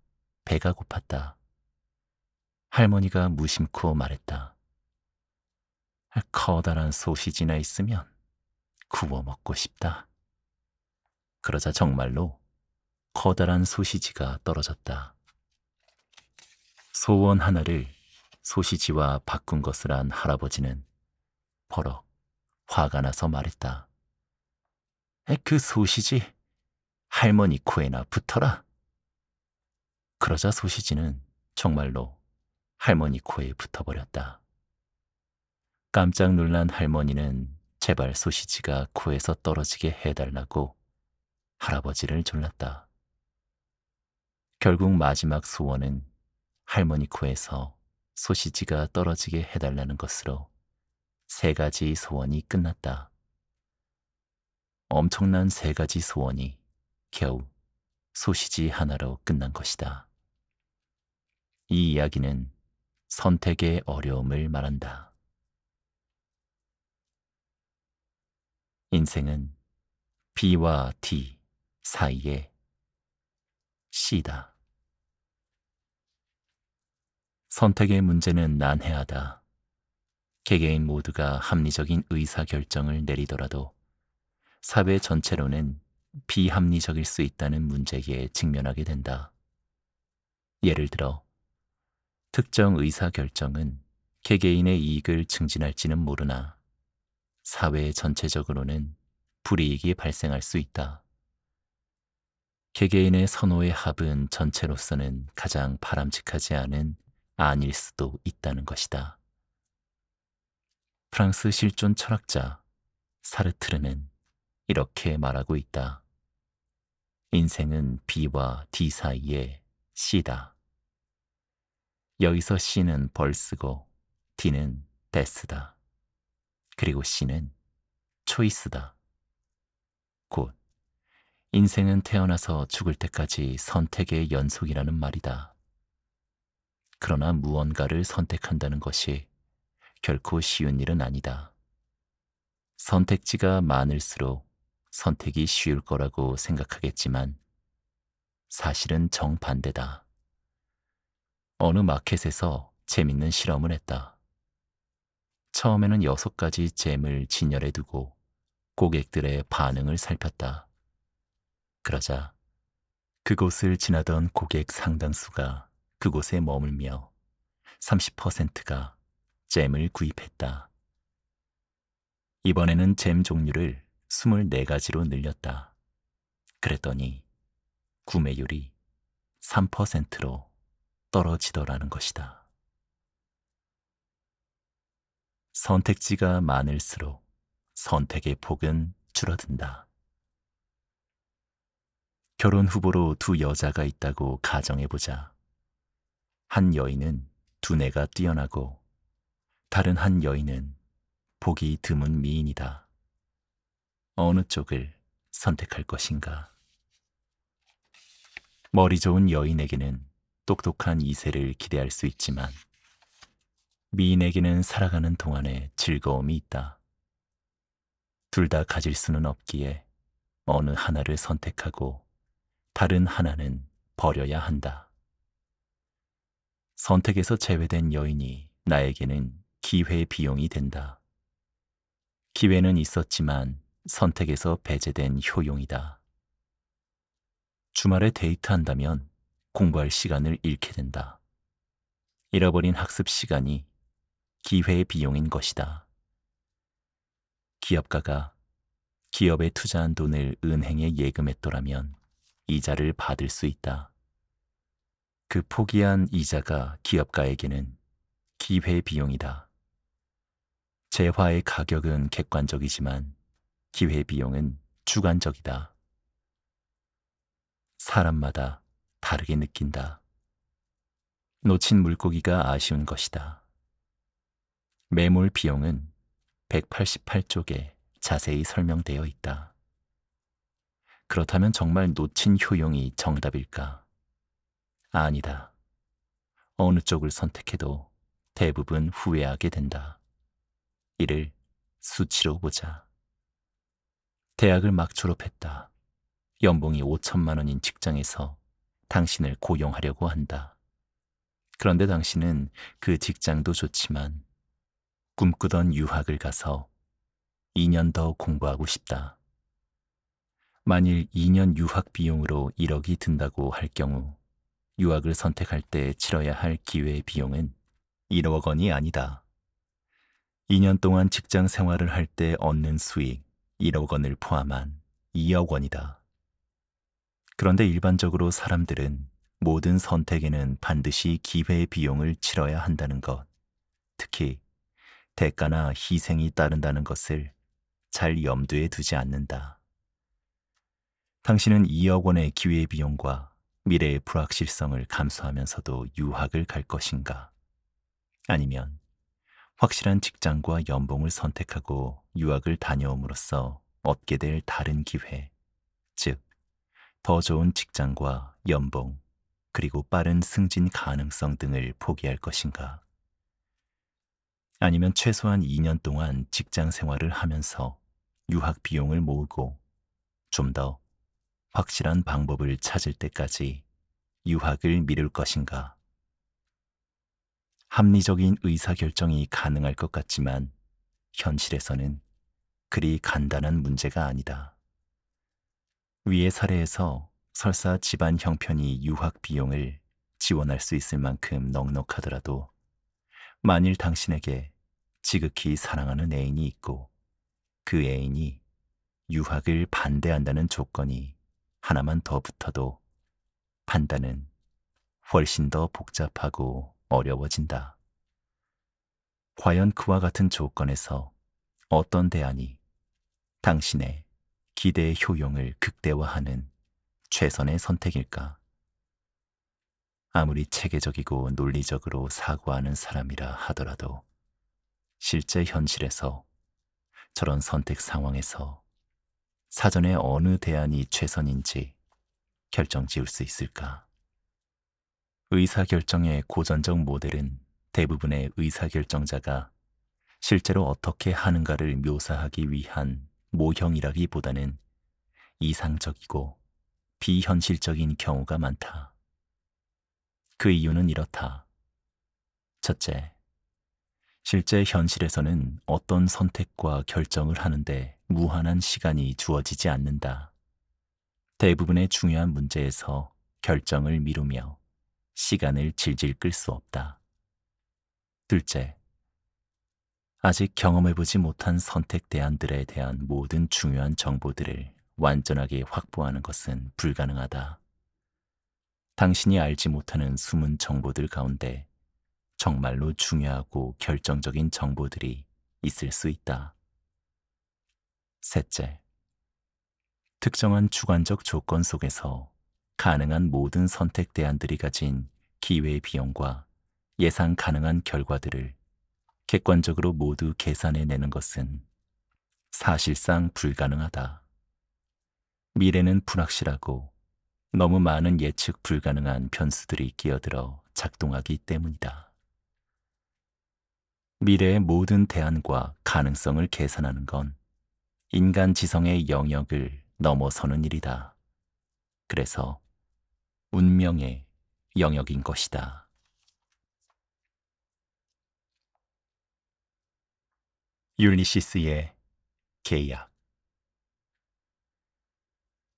배가 고팠다. 할머니가 무심코 말했다. 커다란 소시지나 있으면 구워 먹고 싶다. 그러자 정말로 커다란 소시지가 떨어졌다. 소원 하나를 소시지와 바꾼 것을 안 할아버지는 버럭 화가 나서 말했다. 그 소시지 할머니 코에나 붙어라. 그러자 소시지는 정말로 할머니 코에 붙어버렸다. 깜짝 놀란 할머니는 제발 소시지가 코에서 떨어지게 해달라고 할아버지를 졸랐다. 결국 마지막 소원은 할머니 코에서 소시지가 떨어지게 해달라는 것으로 3가지 소원이 끝났다. 엄청난 3가지 소원이 겨우 소시지 하나로 끝난 것이다. 이 이야기는 선택의 어려움을 말한다. 인생은 B와 D 사이에 C다. 선택의 문제는 난해하다. 개개인 모두가 합리적인 의사결정을 내리더라도 사회 전체로는 비합리적일 수 있다는 문제에 직면하게 된다. 예를 들어 특정 의사결정은 개개인의 이익을 증진할지는 모르나 사회 전체적으로는 불이익이 발생할 수 있다. 개개인의 선호의 합은 전체로서는 가장 바람직하지 않은 안일 수도 있다는 것이다. 프랑스 실존 철학자 사르트르는 이렇게 말하고 있다. 인생은 B와 D 사이에 C다. 여기서 C는 벌스고 D는 데스다. 그리고 C는 초이스다. 곧 인생은 태어나서 죽을 때까지 선택의 연속이라는 말이다. 그러나 무언가를 선택한다는 것이 결코 쉬운 일은 아니다. 선택지가 많을수록 선택이 쉬울 거라고 생각하겠지만 사실은 정반대다. 어느 마켓에서 재밌는 실험을 했다. 처음에는 6가지 잼을 진열해 두고 고객들의 반응을 살폈다. 그러자 그곳을 지나던 고객 상당수가 그곳에 머물며 30%가 잼을 구입했다. 이번에는 잼 종류를 24가지로 늘렸다. 그랬더니 구매율이 3%로 떨어지더라는 것이다. 선택지가 많을수록 선택의 폭은 줄어든다. 결혼 후보로 두 여자가 있다고 가정해보자. 한 여인은 두뇌가 뛰어나고 다른 한 여인은 보기 드문 미인이다. 어느 쪽을 선택할 것인가? 머리 좋은 여인에게는 똑똑한 이세를 기대할 수 있지만 미인에게는 살아가는 동안에 즐거움이 있다. 둘 다 가질 수는 없기에 어느 하나를 선택하고 다른 하나는 버려야 한다. 선택에서 제외된 여인이 나에게는 기회 비용이 된다. 기회는 있었지만 선택에서 배제된 효용이다. 주말에 데이트한다면 공부할 시간을 잃게 된다. 잃어버린 학습 시간이 기회의 비용인 것이다. 기업가가 기업에 투자한 돈을 은행에 예금했더라면 이자를 받을 수 있다. 그 포기한 이자가 기업가에게는 기회 비용이다. 재화의 가격은 객관적이지만 기회 비용은 주관적이다. 사람마다 다르게 느낀다. 놓친 물고기가 아쉬운 것이다. 매몰 비용은 188쪽에 자세히 설명되어 있다. 그렇다면 정말 놓친 효용이 정답일까? 아니다. 어느 쪽을 선택해도 대부분 후회하게 된다. 이를 수치로 보자. 대학을 막 졸업했다. 연봉이 5천만 원인 직장에서 당신을 고용하려고 한다. 그런데 당신은 그 직장도 좋지만 꿈꾸던 유학을 가서 2년 더 공부하고 싶다. 만일 2년 유학 비용으로 1억이 든다고 할 경우 유학을 선택할 때 치러야 할 기회 비용은 1억 원이 아니다. 2년 동안 직장 생활을 할 때 얻는 수익 1억 원을 포함한 2억 원이다. 그런데 일반적으로 사람들은 모든 선택에는 반드시 기회의 비용을 치러야 한다는 것, 특히 대가나 희생이 따른다는 것을 잘 염두에 두지 않는다. 당신은 2억 원의 기회 비용과 미래의 불확실성을 감수하면서도 유학을 갈 것인가? 아니면 확실한 직장과 연봉을 선택하고 유학을 다녀옴으로써 얻게 될 다른 기회, 즉, 더 좋은 직장과 연봉, 그리고 빠른 승진 가능성 등을 포기할 것인가? 아니면 최소한 2년 동안 직장 생활을 하면서 유학 비용을 모으고 좀 더 확실한 방법을 찾을 때까지 유학을 미룰 것인가? 합리적인 의사결정이 가능할 것 같지만 현실에서는 그리 간단한 문제가 아니다. 위의 사례에서 설사 집안 형편이 유학 비용을 지원할 수 있을 만큼 넉넉하더라도 만일 당신에게 지극히 사랑하는 애인이 있고 그 애인이 유학을 반대한다는 조건이 하나만 더 붙어도 판단은 훨씬 더 복잡하고 어려워진다. 과연 그와 같은 조건에서 어떤 대안이 당신의 기대의 효용을 극대화하는 최선의 선택일까? 아무리 체계적이고 논리적으로 사고하는 사람이라 하더라도 실제 현실에서 저런 선택 상황에서 사전에 어느 대안이 최선인지 결정 지을 수 있을까? 의사결정의 고전적 모델은 대부분의 의사결정자가 실제로 어떻게 하는가를 묘사하기 위한 모형이라기보다는 이상적이고 비현실적인 경우가 많다. 그 이유는 이렇다. 첫째, 실제 현실에서는 어떤 선택과 결정을 하는데 무한한 시간이 주어지지 않는다. 대부분의 중요한 문제에서 결정을 미루며 시간을 질질 끌 수 없다. 둘째, 아직 경험해보지 못한 선택 대안들에 대한 모든 중요한 정보들을 완전하게 확보하는 것은 불가능하다. 당신이 알지 못하는 숨은 정보들 가운데 정말로 중요하고 결정적인 정보들이 있을 수 있다. 셋째, 특정한 주관적 조건 속에서 가능한 모든 선택 대안들이 가진 기회 비용과 예상 가능한 결과들을 객관적으로 모두 계산해내는 것은 사실상 불가능하다. 미래는 불확실하고 너무 많은 예측 불가능한 변수들이 끼어들어 작동하기 때문이다. 미래의 모든 대안과 가능성을 계산하는 건 인간 지성의 영역을 넘어서는 일이다. 그래서 운명의 영역인 것이다. 율리시스의 계약.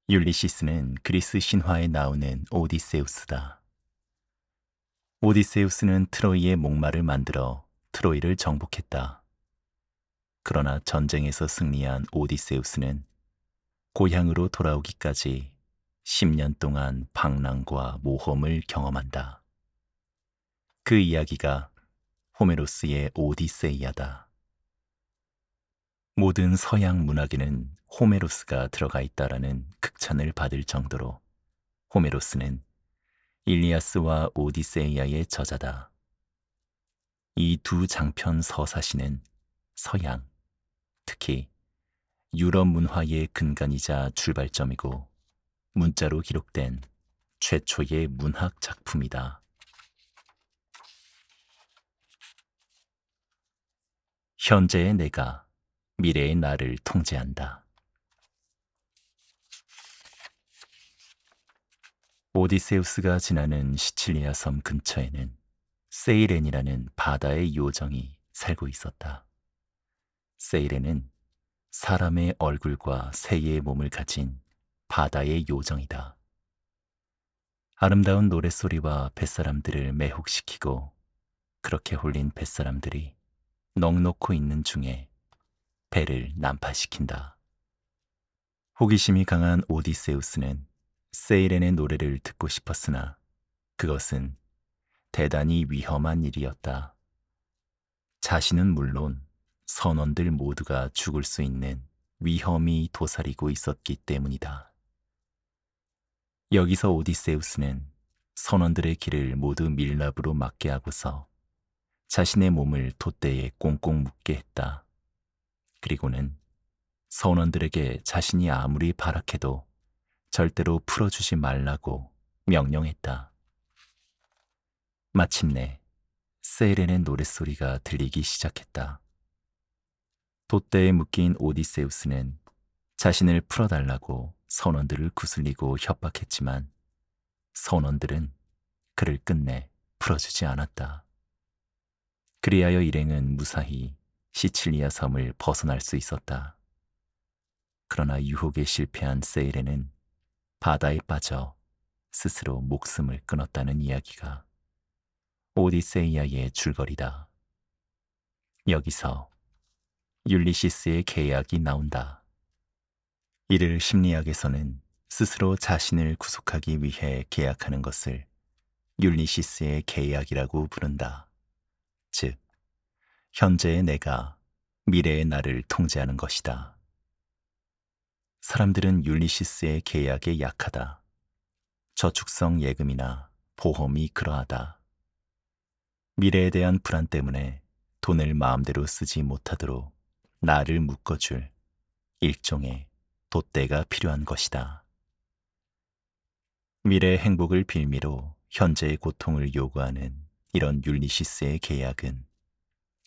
율리시스는 그리스 신화에 나오는 오디세우스다. 오디세우스는 트로이의 목마를 만들어 트로이를 정복했다. 그러나 전쟁에서 승리한 오디세우스는 고향으로 돌아오기까지 10년 동안 방랑과 모험을 경험한다. 그 이야기가 호메로스의 오디세이아다. 모든 서양 문학에는 호메로스가 들어가 있다라는 극찬을 받을 정도로 호메로스는 일리아스와 오디세이아의 저자다. 이 두 장편 서사시는 서양, 특히 유럽 문화의 근간이자 출발점이고 문자로 기록된 최초의 문학 작품이다. 현재의 내가 미래의 나를 통제한다. 오디세우스가 지나는 시칠리아 섬 근처에는 세이렌이라는 바다의 요정이 살고 있었다. 세이렌은 사람의 얼굴과 새의 몸을 가진 바다의 요정이다. 아름다운 노랫소리와 뱃사람들을 매혹시키고 그렇게 홀린 뱃사람들이 넋 놓고 있는 중에 배를 난파시킨다. 호기심이 강한 오디세우스는 세이렌의 노래를 듣고 싶었으나 그것은 대단히 위험한 일이었다. 자신은 물론 선원들 모두가 죽을 수 있는 위험이 도사리고 있었기 때문이다. 여기서 오디세우스는 선원들의 길을 모두 밀랍으로 막게 하고서 자신의 몸을 돛대에 꽁꽁 묶게 했다. 그리고는 선원들에게 자신이 아무리 발악해도 절대로 풀어주지 말라고 명령했다. 마침내 세이렌의 노랫소리가 들리기 시작했다. 돛대에 묶인 오디세우스는 자신을 풀어달라고 선원들을 구슬리고 협박했지만 선원들은 그를 끝내 풀어주지 않았다. 그리하여 일행은 무사히 시칠리아 섬을 벗어날 수 있었다. 그러나 유혹에 실패한 세이렌은 바다에 빠져 스스로 목숨을 끊었다는 이야기가 오디세이아의 줄거리다. 여기서 율리시스의 계약이 나온다. 이를 심리학에서는 스스로 자신을 구속하기 위해 계약하는 것을 율리시스의 계약이라고 부른다. 즉, 현재의 내가 미래의 나를 통제하는 것이다. 사람들은 율리시스의 계약에 약하다. 저축성 예금이나 보험이 그러하다. 미래에 대한 불안 때문에 돈을 마음대로 쓰지 못하도록 나를 묶어줄 일종의 돛대가 필요한 것이다. 미래의 행복을 빌미로 현재의 고통을 요구하는 이런 율리시스의 계약은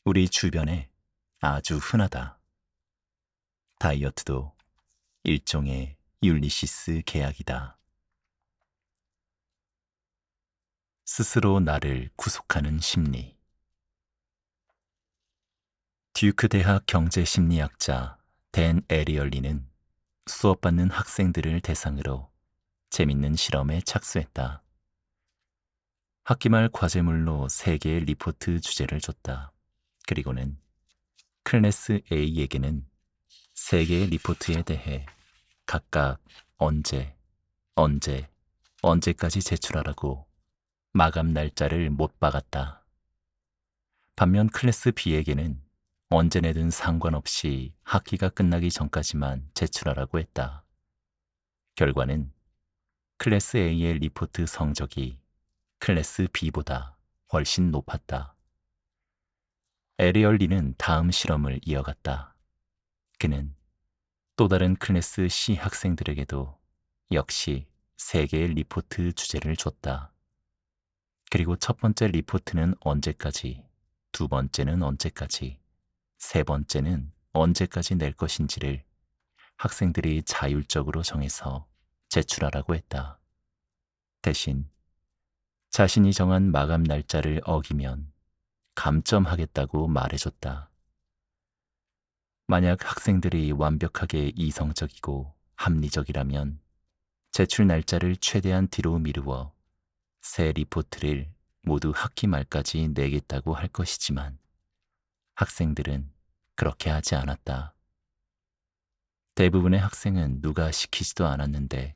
우리 주변에 아주 흔하다. 다이어트도 일종의 율리시스 계약이다. 스스로 나를 구속하는 심리. 듀크 대학 경제심리학자 댄 에리얼리는 수업받는 학생들을 대상으로 재밌는 실험에 착수했다. 학기 말 과제물로 3개의 리포트 주제를 줬다. 그리고는 클래스 A에게는 3개의 리포트에 대해 각각 언제까지 제출하라고 마감 날짜를 못 박았다. 반면 클래스 B에게는 언제 내든 상관없이 학기가 끝나기 전까지만 제출하라고 했다. 결과는 클래스 A의 리포트 성적이 클래스 B보다 훨씬 높았다. 에리얼리는 다음 실험을 이어갔다. 그는 또 다른 클래스 C 학생들에게도 역시 3개의 리포트 주제를 줬다. 그리고 첫 번째 리포트는 언제까지, 두 번째는 언제까지, 세 번째는 언제까지 낼 것인지를 학생들이 자율적으로 정해서 제출하라고 했다. 대신 자신이 정한 마감 날짜를 어기면 감점하겠다고 말해줬다. 만약 학생들이 완벽하게 이성적이고 합리적이라면 제출 날짜를 최대한 뒤로 미루어 새 리포트를 모두 학기 말까지 내겠다고 할 것이지만 학생들은 그렇게 하지 않았다. 대부분의 학생은 누가 시키지도 않았는데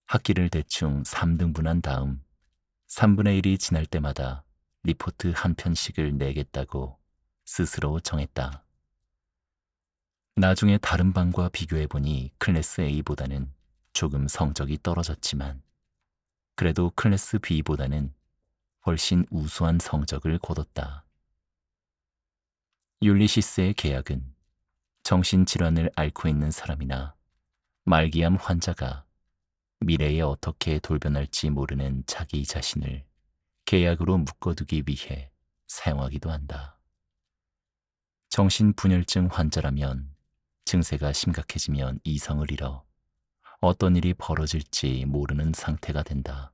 학기를 대충 3등분한 다음 3분의 1이 지날 때마다 리포트 한 편씩을 내겠다고 스스로 정했다. 나중에 다른 반과 비교해보니 클래스 A보다는 조금 성적이 떨어졌지만 그래도 클래스 B보다는 훨씬 우수한 성적을 거뒀다. 율리시스의 계약은 정신질환을 앓고 있는 사람이나 말기암 환자가 미래에 어떻게 돌변할지 모르는 자기 자신을 계약으로 묶어두기 위해 사용하기도 한다. 정신분열증 환자라면 증세가 심각해지면 이성을 잃어 어떤 일이 벌어질지 모르는 상태가 된다.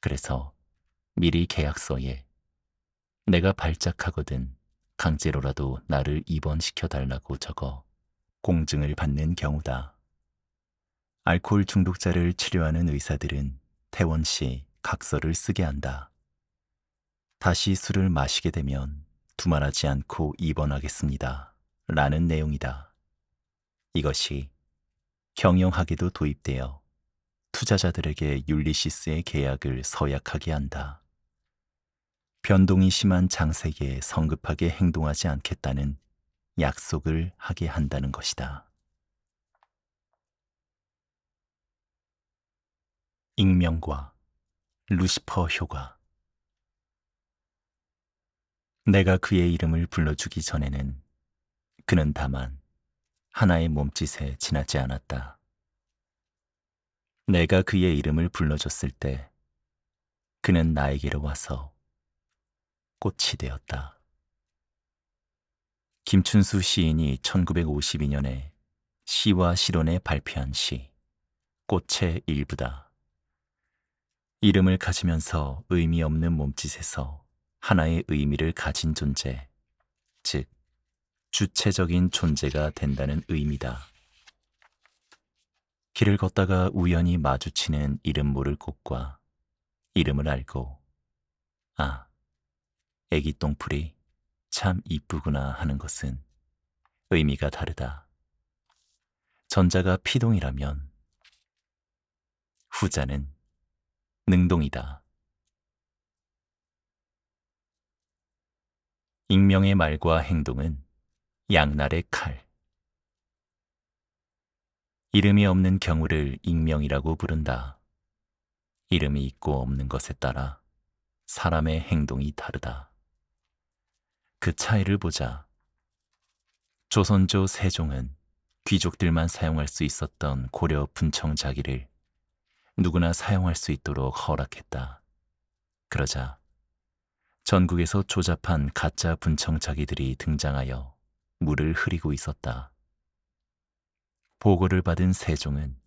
그래서 미리 계약서에 내가 발작하거든 강제로라도 나를 입원시켜달라고 적어 공증을 받는 경우다. 알코올 중독자를 치료하는 의사들은 퇴원 시 각서를 쓰게 한다. 다시 술을 마시게 되면 두말하지 않고 입원하겠습니다. 라는 내용이다. 이것이 경영학에도 도입되어 투자자들에게 율리시스의 계약을 서약하게 한다. 변동이 심한 장세기에 성급하게 행동하지 않겠다는 약속을 하게 한다는 것이다. 익명과 루시퍼 효과. 내가 그의 이름을 불러주기 전에는 그는 다만 하나의 몸짓에 지나지 않았다. 내가 그의 이름을 불러줬을 때 그는 나에게로 와서 꽃이 되었다. 김춘수 시인이 1952년에 시와 실론에 발표한 시 꽃의 일부다. 이름을 가지면서 의미 없는 몸짓에서 하나의 의미를 가진 존재, 즉 주체적인 존재가 된다는 의미다. 길을 걷다가 우연히 마주치는 이름 모를 꽃과 이름을 알고 아, 애기 똥풀이 참 이쁘구나 하는 것은 의미가 다르다. 전자가 피동이라면 후자는 능동이다. 익명의 말과 행동은 양날의 칼. 이름이 없는 경우를 익명이라고 부른다. 이름이 있고 없는 것에 따라 사람의 행동이 다르다. 그 차이를 보자. 조선조 세종은 귀족들만 사용할 수 있었던 고려 분청자기를 누구나 사용할 수 있도록 허락했다. 그러자 전국에서 조잡한 가짜 분청자기들이 등장하여 물을 흐리고 있었다. 보고를 받은 세종은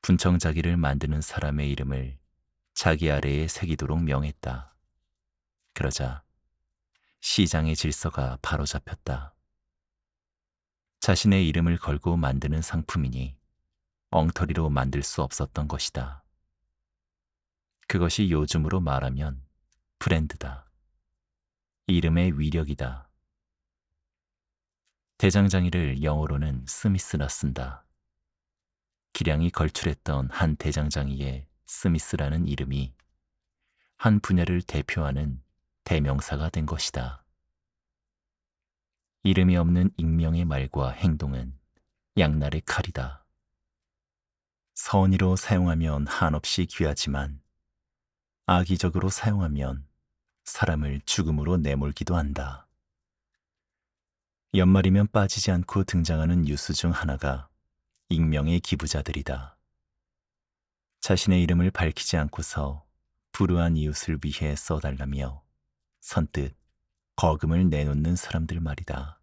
분청자기를 만드는 사람의 이름을 자기 아래에 새기도록 명했다. 그러자 시장의 질서가 바로잡혔다. 자신의 이름을 걸고 만드는 상품이니 엉터리로 만들 수 없었던 것이다. 그것이 요즘으로 말하면 브랜드다. 이름의 위력이다. 대장장이를 영어로는 스미스라 쓴다. 기량이 걸출했던 한 대장장이의 스미스라는 이름이 한 분야를 대표하는 대명사가 된 것이다. 이름이 없는 익명의 말과 행동은 양날의 칼이다. 선의로 사용하면 한없이 귀하지만 악의적으로 사용하면 사람을 죽음으로 내몰기도 한다. 연말이면 빠지지 않고 등장하는 뉴스 중 하나가 익명의 기부자들이다. 자신의 이름을 밝히지 않고서 불우한 이웃을 위해 써달라며 선뜻 거금을 내놓는 사람들 말이다.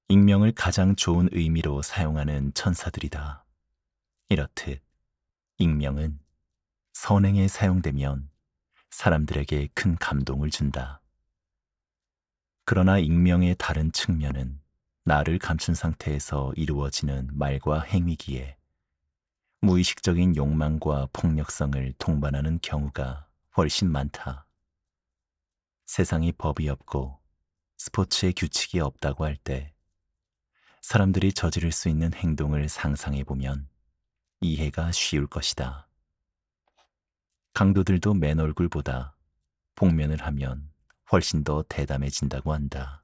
익명을 가장 좋은 의미로 사용하는 천사들이다. 이렇듯 익명은 선행에 사용되면 사람들에게 큰 감동을 준다. 그러나 익명의 다른 측면은 나를 감춘 상태에서 이루어지는 말과 행위기에 무의식적인 욕망과 폭력성을 동반하는 경우가 훨씬 많다. 세상이 법이 없고 스포츠의 규칙이 없다고 할 때 사람들이 저지를 수 있는 행동을 상상해 보면 이해가 쉬울 것이다. 강도들도 맨 얼굴보다 복면을 하면 훨씬 더 대담해진다고 한다.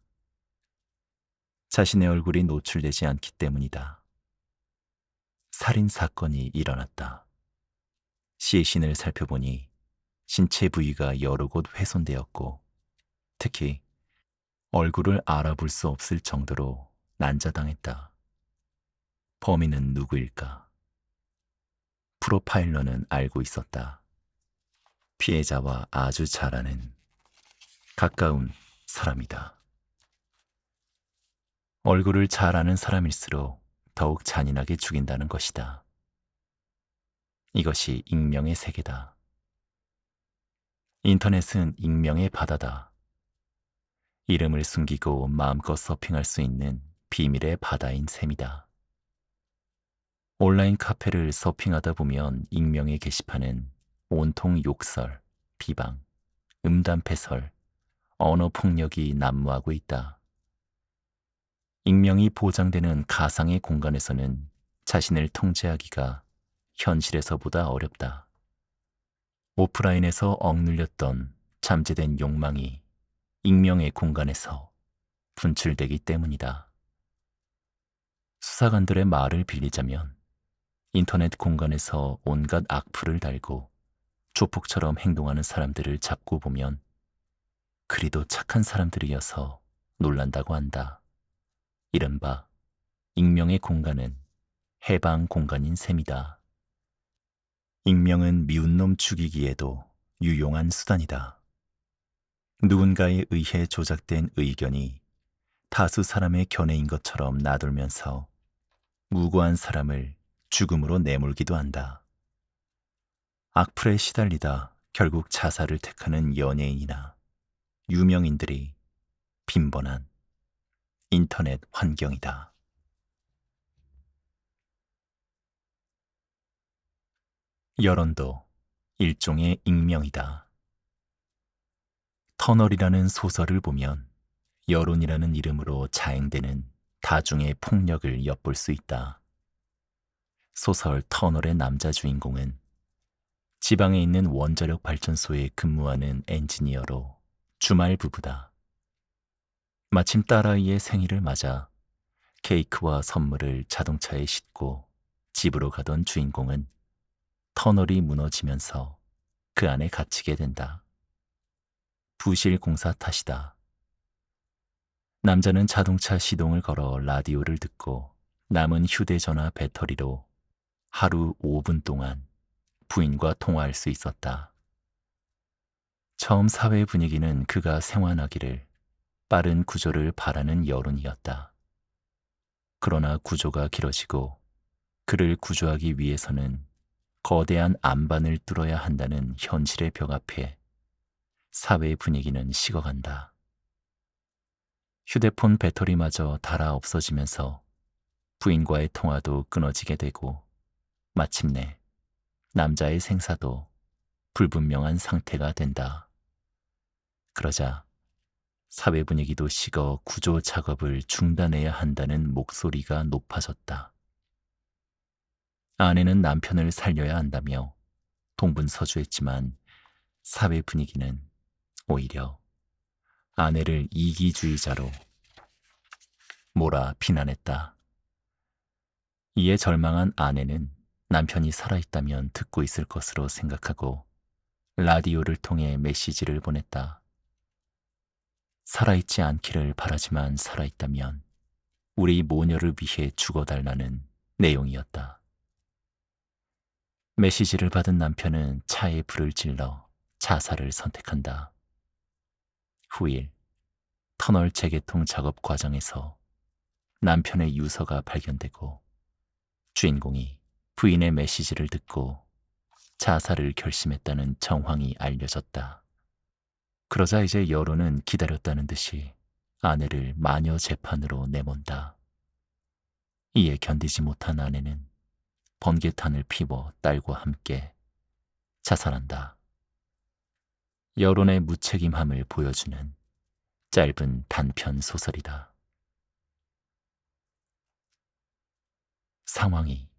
자신의 얼굴이 노출되지 않기 때문이다. 살인 사건이 일어났다. 시신을 살펴보니 신체 부위가 여러 곳 훼손되었고 특히 얼굴을 알아볼 수 없을 정도로 난자당했다. 범인은 누구일까? 프로파일러는 알고 있었다. 피해자와 아주 잘 아는 가까운 사람이다. 얼굴을 잘 아는 사람일수록 더욱 잔인하게 죽인다는 것이다. 이것이 익명의 세계다. 인터넷은 익명의 바다다. 이름을 숨기고 마음껏 서핑할 수 있는 비밀의 바다인 셈이다. 온라인 카페를 서핑하다 보면 익명의 게시판은 온통 욕설, 비방, 음담패설, 언어폭력이 난무하고 있다. 익명이 보장되는 가상의 공간에서는 자신을 통제하기가 현실에서보다 어렵다. 오프라인에서 억눌렸던 잠재된 욕망이 익명의 공간에서 분출되기 때문이다. 수사관들의 말을 빌리자면 인터넷 공간에서 온갖 악플을 달고 조폭처럼 행동하는 사람들을 잡고 보면 그리도 착한 사람들이어서 놀란다고 한다. 이른바 익명의 공간은 해방 공간인 셈이다. 익명은 미운 놈 죽이기에도 유용한 수단이다. 누군가에 의해 조작된 의견이 다수 사람의 견해인 것처럼 나돌면서 무고한 사람을 죽음으로 내몰기도 한다. 악플에 시달리다 결국 자살을 택하는 연예인이나 유명인들이 빈번한 인터넷 환경이다. 여론도 일종의 익명이다. 터널이라는 소설을 보면 여론이라는 이름으로 자행되는 다중의 폭력을 엿볼 수 있다. 소설 터널의 남자 주인공은 지방에 있는 원자력 발전소에 근무하는 엔지니어로 주말 부부다. 마침 딸아이의 생일을 맞아 케이크와 선물을 자동차에 싣고 집으로 가던 주인공은 터널이 무너지면서 그 안에 갇히게 된다. 부실 공사 탓이다. 남자는 자동차 시동을 걸어 라디오를 듣고 남은 휴대전화 배터리로 하루 5분 동안 부인과 통화할 수 있었다. 처음 사회 분위기는 그가 생환하기를 빠른 구조를 바라는 여론이었다. 그러나 구조가 길어지고 그를 구조하기 위해서는 거대한 안반을 뚫어야 한다는 현실의 벽 앞에 사회 분위기는 식어간다. 휴대폰 배터리마저 닳아 없어지면서 부인과의 통화도 끊어지게 되고 마침내 남자의 생사도 불분명한 상태가 된다. 그러자 사회 분위기도 식어 구조 작업을 중단해야 한다는 목소리가 높아졌다. 아내는 남편을 살려야 한다며 동분서주했지만 사회 분위기는 오히려 아내를 이기주의자로 몰아 비난했다. 이에 절망한 아내는 남편이 살아있다면 듣고 있을 것으로 생각하고 라디오를 통해 메시지를 보냈다. 살아있지 않기를 바라지만 살아있다면 우리 모녀를 위해 죽어달라는 내용이었다. 메시지를 받은 남편은 차에 불을 질러 자살을 선택한다. 후일 터널 재개통 작업 과정에서 남편의 유서가 발견되고 주인공이 부인의 메시지를 듣고 자살을 결심했다는 정황이 알려졌다. 그러자 이제 여론은 기다렸다는 듯이 아내를 마녀 재판으로 내몬다. 이에 견디지 못한 아내는 번개탄을 피워 딸과 함께 자살한다. 여론의 무책임함을 보여주는 짧은 단편 소설이다. 상황이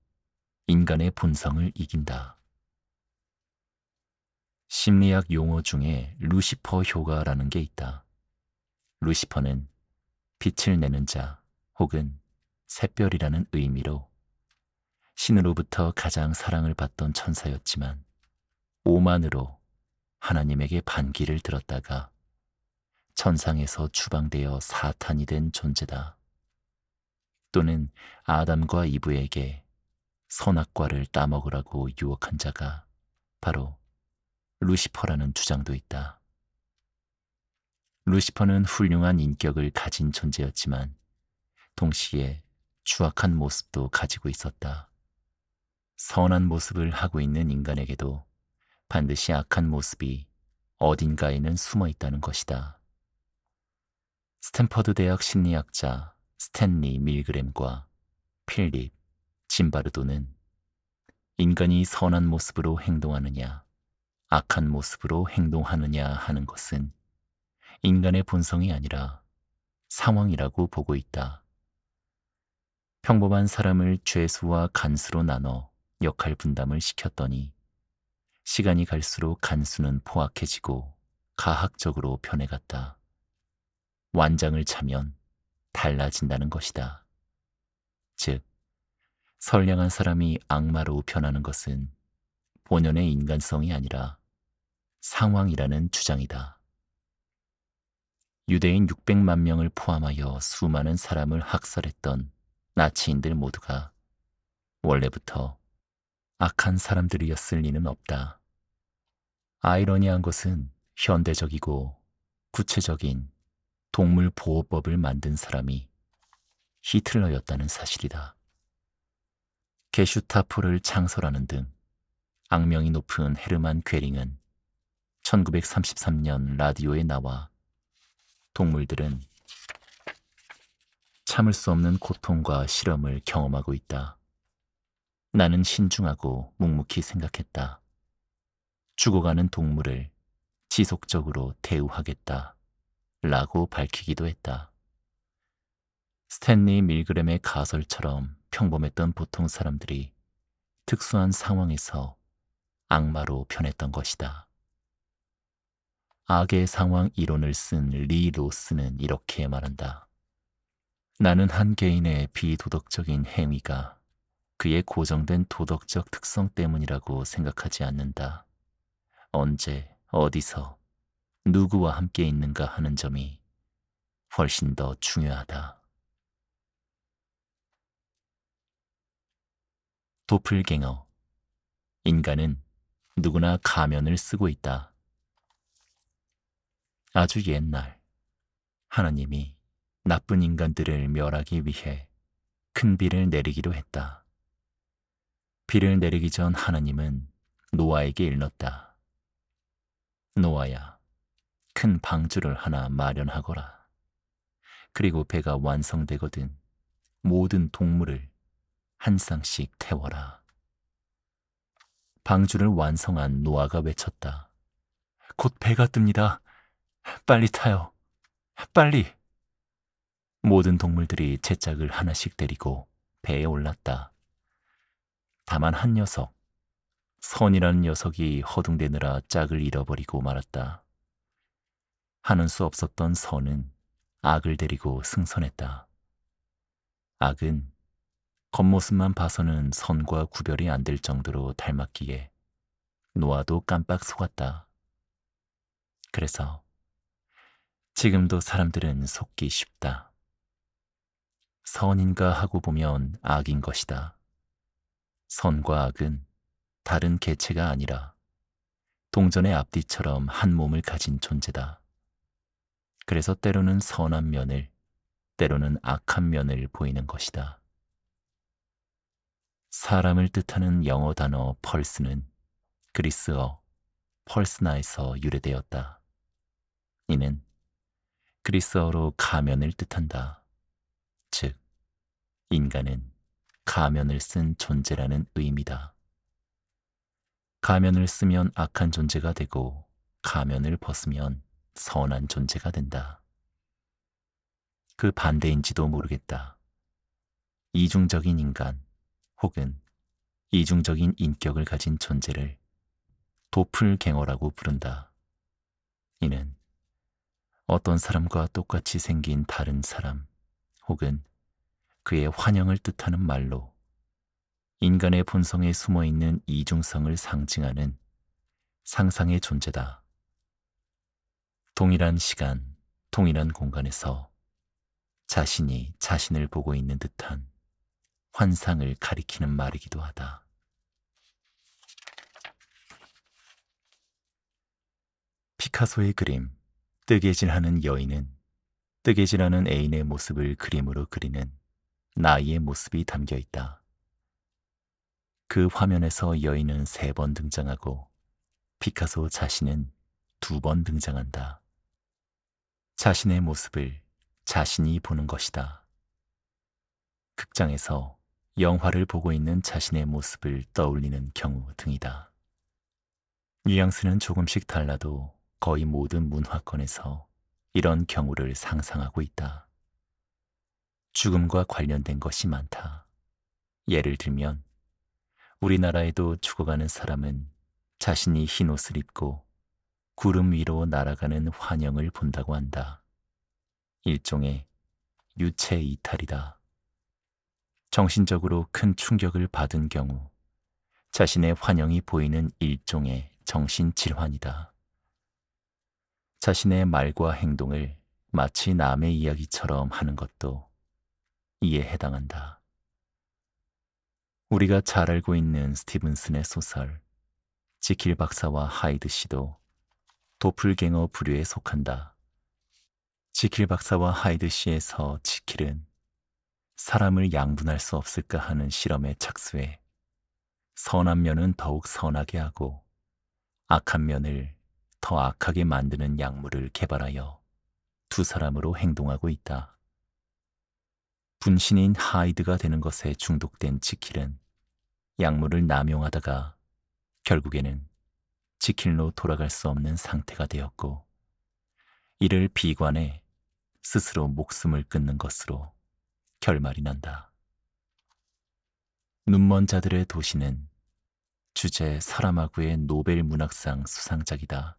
인간의 본성을 이긴다. 심리학 용어 중에 루시퍼 효과라는 게 있다. 루시퍼는 빛을 내는 자 혹은 샛별이라는 의미로 신으로부터 가장 사랑을 받던 천사였지만 오만으로 하나님에게 반기를 들었다가 천상에서 추방되어 사탄이 된 존재다. 또는 아담과 이브에게 선악과를 따먹으라고 유혹한 자가 바로 루시퍼라는 주장도 있다. 루시퍼는 훌륭한 인격을 가진 존재였지만 동시에 추악한 모습도 가지고 있었다. 선한 모습을 하고 있는 인간에게도 반드시 악한 모습이 어딘가에는 숨어 있다는 것이다. 스탠퍼드 대학 심리학자 스탠리 밀그램과 필립 짐바르도는 인간이 선한 모습으로 행동하느냐, 악한 모습으로 행동하느냐 하는 것은 인간의 본성이 아니라 상황이라고 보고 있다. 평범한 사람을 죄수와 간수로 나눠 역할 분담을 시켰더니 시간이 갈수록 간수는 포악해지고 가학적으로 변해갔다. 완장을 차면 달라진다는 것이다. 즉, 선량한 사람이 악마로 변하는 것은 본연의 인간성이 아니라 상황이라는 주장이다. 유대인 600만 명을 포함하여 수많은 사람을 학살했던 나치인들 모두가 원래부터 악한 사람들이었을 리는 없다. 아이러니한 것은 현대적이고 구체적인 동물 보호법을 만든 사람이 히틀러였다는 사실이다. 게슈타포를 창설하는 등 악명이 높은 헤르만 괴링은 1933년 라디오에 나와 동물들은 참을 수 없는 고통과 실험을 경험하고 있다. 나는 신중하고 묵묵히 생각했다. 죽어가는 동물을 지속적으로 대우하겠다. 라고 밝히기도 했다. 스탠리 밀그램의 가설처럼 평범했던 보통 사람들이 특수한 상황에서 악마로 변했던 것이다. 악의 상황 이론을 쓴 리 로스는 이렇게 말한다. 나는 한 개인의 비도덕적인 행위가 그의 고정된 도덕적 특성 때문이라고 생각하지 않는다. 언제, 어디서, 누구와 함께 있는가 하는 점이 훨씬 더 중요하다. 도플갱어. 인간은 누구나 가면을 쓰고 있다. 아주 옛날, 하나님이 나쁜 인간들을 멸하기 위해 큰 비를 내리기로 했다. 비를 내리기 전 하나님은 노아에게 일렀다. 노아야, 큰 방주를 하나 마련하거라. 그리고 배가 완성되거든 모든 동물을 한 쌍씩 태워라. 방주를 완성한 노아가 외쳤다. 곧 배가 뜹니다. 빨리 타요. 빨리. 모든 동물들이 제짝을 하나씩 데리고 배에 올랐다. 다만 한 녀석, 선이라는 녀석이 허둥대느라 짝을 잃어버리고 말았다. 하는 수 없었던 선은 악을 데리고 승선했다. 악은 겉모습만 봐서는 선과 구별이 안 될 정도로 닮았기에 놓아도 깜빡 속았다. 그래서 지금도 사람들은 속기 쉽다. 선인가 하고 보면 악인 것이다. 선과 악은 다른 개체가 아니라 동전의 앞뒤처럼 한 몸을 가진 존재다. 그래서 때로는 선한 면을, 때로는 악한 면을 보이는 것이다. 사람을 뜻하는 영어 단어 펄스는 그리스어 펄스나에서 유래되었다. 이는 그리스어로 가면을 뜻한다. 즉, 인간은 가면을 쓴 존재라는 의미다. 가면을 쓰면 악한 존재가 되고 가면을 벗으면 선한 존재가 된다. 그 반대인지도 모르겠다. 이중적인 인간 혹은 이중적인 인격을 가진 존재를 도플갱어라고 부른다. 이는 어떤 사람과 똑같이 생긴 다른 사람 혹은 그의 환영을 뜻하는 말로 인간의 본성에 숨어있는 이중성을 상징하는 상상의 존재다. 동일한 시간, 동일한 공간에서 자신이 자신을 보고 있는 듯한 환상을 가리키는 말이기도 하다. 피카소의 그림, 뜨개질하는 여인은 뜨개질하는 애인의 모습을 그림으로 그리는 나이의 모습이 담겨 있다. 그 화면에서 여인은 3번 등장하고 피카소 자신은 2번 등장한다. 자신의 모습을 자신이 보는 것이다. 극장에서 영화를 보고 있는 자신의 모습을 떠올리는 경우 등이다. 뉘앙스는 조금씩 달라도 거의 모든 문화권에서 이런 경우를 상상하고 있다. 죽음과 관련된 것이 많다. 예를 들면 우리나라에도 죽어가는 사람은 자신이 흰 옷을 입고 구름 위로 날아가는 환영을 본다고 한다. 일종의 유체 이탈이다. 정신적으로 큰 충격을 받은 경우 자신의 환영이 보이는 일종의 정신질환이다. 자신의 말과 행동을 마치 남의 이야기처럼 하는 것도 이에 해당한다. 우리가 잘 알고 있는 스티븐슨의 소설 지킬 박사와 하이드 씨도 도플갱어 부류에 속한다. 지킬 박사와 하이드 씨에서 지킬은 사람을 양분할 수 없을까 하는 실험에 착수해 선한 면은 더욱 선하게 하고 악한 면을 더 악하게 만드는 약물을 개발하여 2사람으로 행동하고 있다. 분신인 하이드가 되는 것에 중독된 지킬은 약물을 남용하다가 결국에는 지킬로 돌아갈 수 없는 상태가 되었고 이를 비관해 스스로 목숨을 끊는 것으로 결말이 난다. 눈먼 자들의 도시는 주제 사라마구의 노벨 문학상 수상작이다.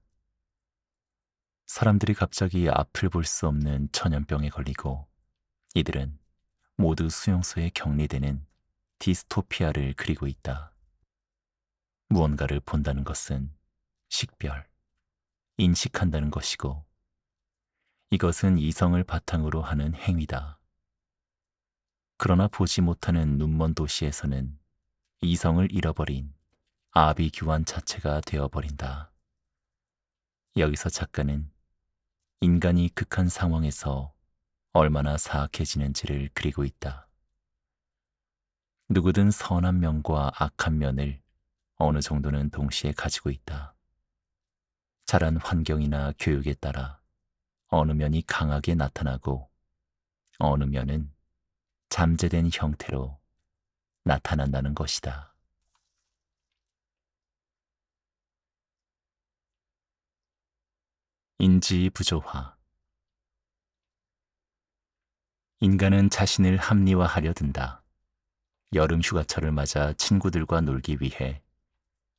사람들이 갑자기 앞을 볼 수 없는 전염병에 걸리고 이들은 모두 수용소에 격리되는 디스토피아를 그리고 있다. 무언가를 본다는 것은 식별, 인식한다는 것이고 이것은 이성을 바탕으로 하는 행위다. 그러나 보지 못하는 눈먼 도시에서는 이성을 잃어버린 아비규환 자체가 되어버린다. 여기서 작가는 인간이 극한 상황에서 얼마나 사악해지는지를 그리고 있다. 누구든 선한 면과 악한 면을 어느 정도는 동시에 가지고 있다. 자란 환경이나 교육에 따라 어느 면이 강하게 나타나고 어느 면은 잠재된 형태로 나타난다는 것이다. 인지 부조화. 인간은 자신을 합리화하려 든다. 여름 휴가철을 맞아 친구들과 놀기 위해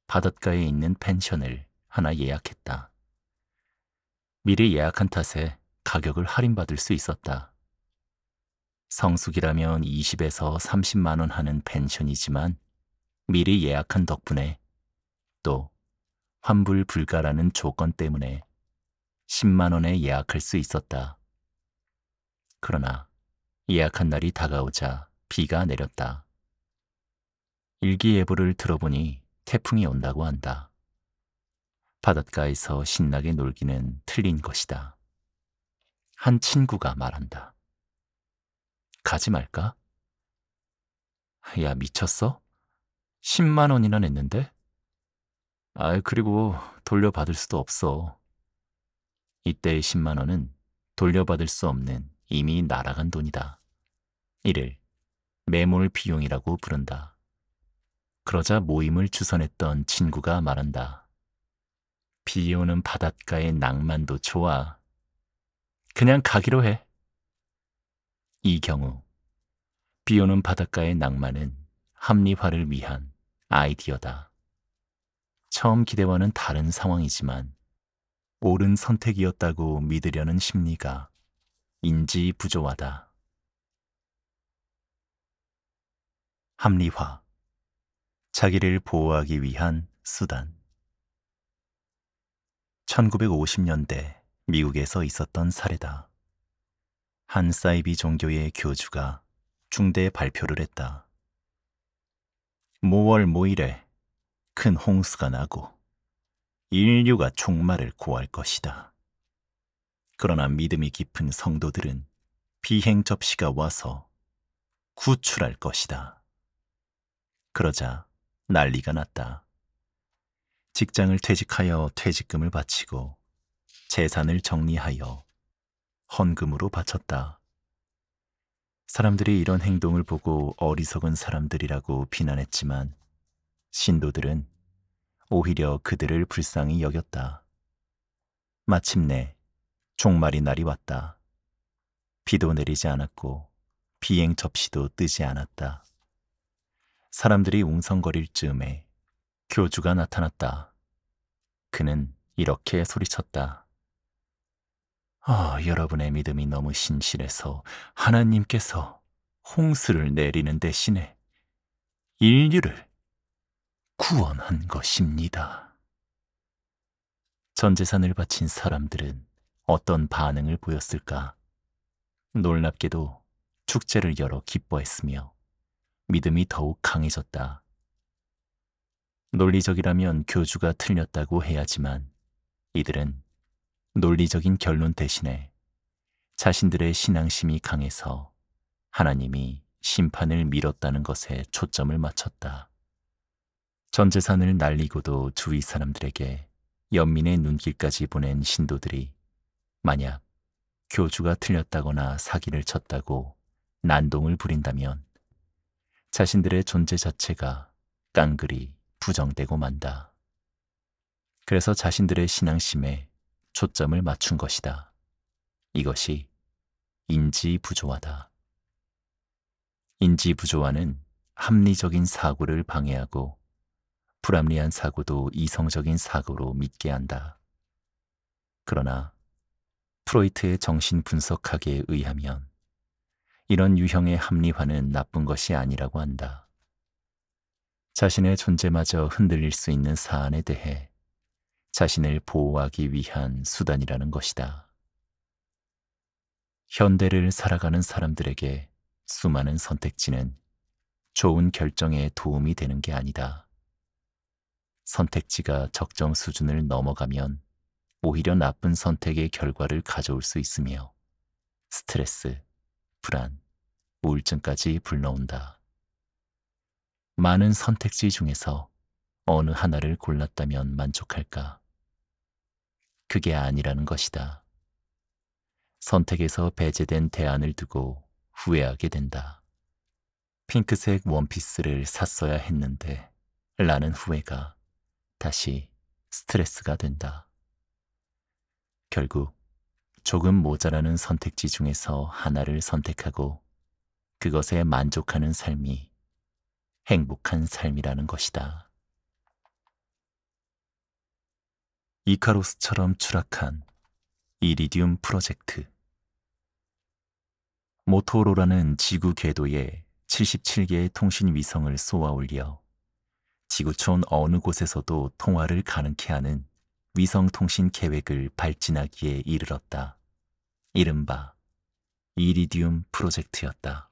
바닷가에 있는 펜션을 하나 예약했다. 미리 예약한 탓에 가격을 할인받을 수 있었다. 성수기라면 20에서 30만 원 하는 펜션이지만 미리 예약한 덕분에 또 환불 불가라는 조건 때문에 10만 원에 예약할 수 있었다. 그러나 예약한 날이 다가오자 비가 내렸다. 일기예보를 들어보니 태풍이 온다고 한다. 바닷가에서 신나게 놀기는 틀린 것이다. 한 친구가 말한다. 가지 말까? 야, 미쳤어? 10만 원이나 냈는데? 그리고 돌려받을 수도 없어. 이때의 10만 원은 돌려받을 수 없는 이미 날아간 돈이다. 이를 매몰 비용이라고 부른다. 그러자 모임을 주선했던 친구가 말한다. 비 오는 바닷가의 낭만도 좋아. 그냥 가기로 해. 이 경우 비 오는 바닷가의 낭만은 합리화를 위한 아이디어다. 처음 기대와는 다른 상황이지만 옳은 선택이었다고 믿으려는 심리가 인지부조하다. 합리화, 자기를 보호하기 위한 수단. 1950년대 미국에서 있었던 사례다. 한 사이비 종교의 교주가 중대 발표를 했다. 모월 모일에 큰 홍수가 나고 인류가 종말을 고할 것이다. 그러나 믿음이 깊은 성도들은 비행 접시가 와서 구출할 것이다. 그러자 난리가 났다. 직장을 퇴직하여 퇴직금을 바치고 재산을 정리하여 헌금으로 바쳤다. 사람들이 이런 행동을 보고 어리석은 사람들이라고 비난했지만 신도들은 오히려 그들을 불쌍히 여겼다. 마침내 종말이 날이 왔다. 비도 내리지 않았고 비행 접시도 뜨지 않았다. 사람들이 웅성거릴 즈음에 교주가 나타났다. 그는 이렇게 소리쳤다. 여러분의 믿음이 너무 신실해서 하나님께서 홍수를 내리는 대신에 인류를 구원한 것입니다. 전 재산을 바친 사람들은 어떤 반응을 보였을까? 놀랍게도 축제를 열어 기뻐했으며 믿음이 더욱 강해졌다. 논리적이라면 교주가 틀렸다고 해야지만 이들은 논리적인 결론 대신에 자신들의 신앙심이 강해서 하나님이 심판을 미뤘다는 것에 초점을 맞췄다. 전 재산을 날리고도 주위 사람들에게 연민의 눈길까지 보낸 신도들이 만약 교주가 틀렸다거나 사기를 쳤다고 난동을 부린다면 자신들의 존재 자체가 깡그리 부정되고 만다. 그래서 자신들의 신앙심에 초점을 맞춘 것이다. 이것이 인지부조화다. 인지부조화는 합리적인 사고를 방해하고 불합리한 사고도 이성적인 사고로 믿게 한다. 그러나 프로이트의 정신분석학에 의하면 이런 유형의 합리화는 나쁜 것이 아니라고 한다. 자신의 존재마저 흔들릴 수 있는 사안에 대해 자신을 보호하기 위한 수단이라는 것이다. 현대를 살아가는 사람들에게 수많은 선택지는 좋은 결정에 도움이 되는 게 아니다. 선택지가 적정 수준을 넘어가면 오히려 나쁜 선택의 결과를 가져올 수 있으며 스트레스, 불안, 우울증까지 불러온다. 많은 선택지 중에서 어느 하나를 골랐다면 만족할까? 그게 아니라는 것이다. 선택에서 배제된 대안을 두고 후회하게 된다. 핑크색 원피스를 샀어야 했는데 라는 후회가 다시 스트레스가 된다. 결국 조금 모자라는 선택지 중에서 하나를 선택하고 그것에 만족하는 삶이 행복한 삶이라는 것이다. 이카로스처럼 추락한 이리듐 프로젝트. 모토로라는 지구 궤도에 77개의 통신 위성을 쏘아 올려 지구촌 어느 곳에서도 통화를 가능케 하는 위성 통신 계획을 발진하기에 이르렀다. 이른바 이리디움 프로젝트였다.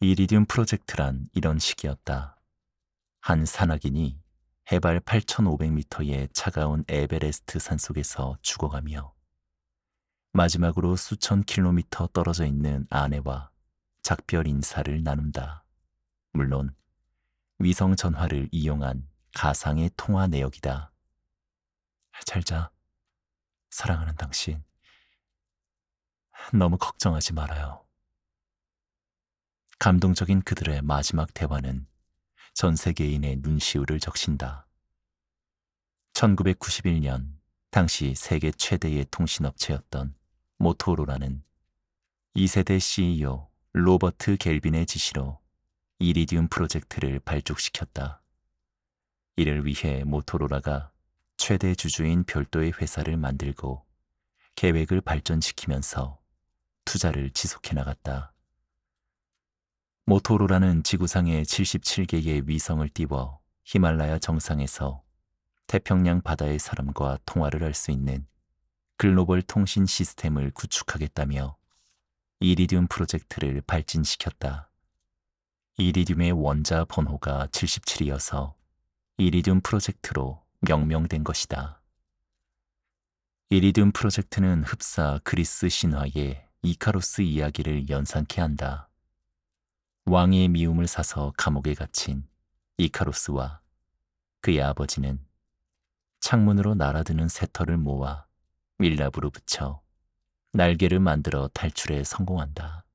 이리디움 프로젝트란 이런 식이었다. 한 산악인이 해발 8,500m의 차가운 에베레스트 산속에서 죽어가며 마지막으로 수천 킬로미터 떨어져 있는 아내와 작별 인사를 나눈다. 물론 위성 전화를 이용한 가상의 통화 내역이다. 잘 자. 사랑하는 당신. 너무 걱정하지 말아요. 감동적인 그들의 마지막 대화는 전 세계인의 눈시울을 적신다. 1991년 당시 세계 최대의 통신업체였던 모토로라는 2세대 CEO 로버트 갤빈의 지시로 이리디움 프로젝트를 발족시켰다. 이를 위해 모토로라가 최대 주주인 별도의 회사를 만들고 계획을 발전시키면서 투자를 지속해 나갔다. 모토로라는 지구상의 77개의 위성을 띄워 히말라야 정상에서 태평양 바다의 사람과 통화를 할 수 있는 글로벌 통신 시스템을 구축하겠다며 이리디움 프로젝트를 발진시켰다. 이리디움의 원자 번호가 77이어서 이리디움 프로젝트로 명명된 것이다. 이리디움 프로젝트는 흡사 그리스 신화의 이카로스 이야기를 연상케 한다. 왕의 미움을 사서 감옥에 갇힌 이카로스와 그의 아버지는 창문으로 날아드는 새털을 모아 밀랍으로 붙여 날개를 만들어 탈출에 성공한다.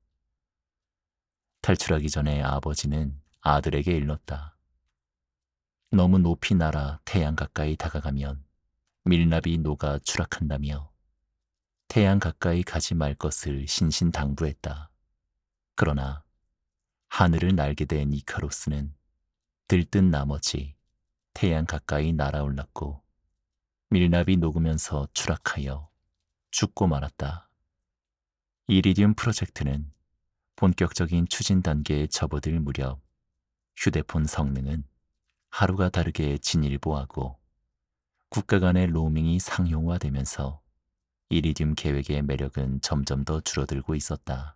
탈출하기 전에 아버지는 아들에게 일렀다. 너무 높이 날아 태양 가까이 다가가면 밀랍이 녹아 추락한다며 태양 가까이 가지 말 것을 신신당부했다. 그러나 하늘을 날게 된 이카로스는 들뜬 나머지 태양 가까이 날아올랐고 밀랍이 녹으면서 추락하여 죽고 말았다. 이리디움 프로젝트는 본격적인 추진 단계에 접어들 무렵 휴대폰 성능은 하루가 다르게 진일보하고 국가 간의 로밍이 상용화되면서 이리디움 계획의 매력은 점점 더 줄어들고 있었다.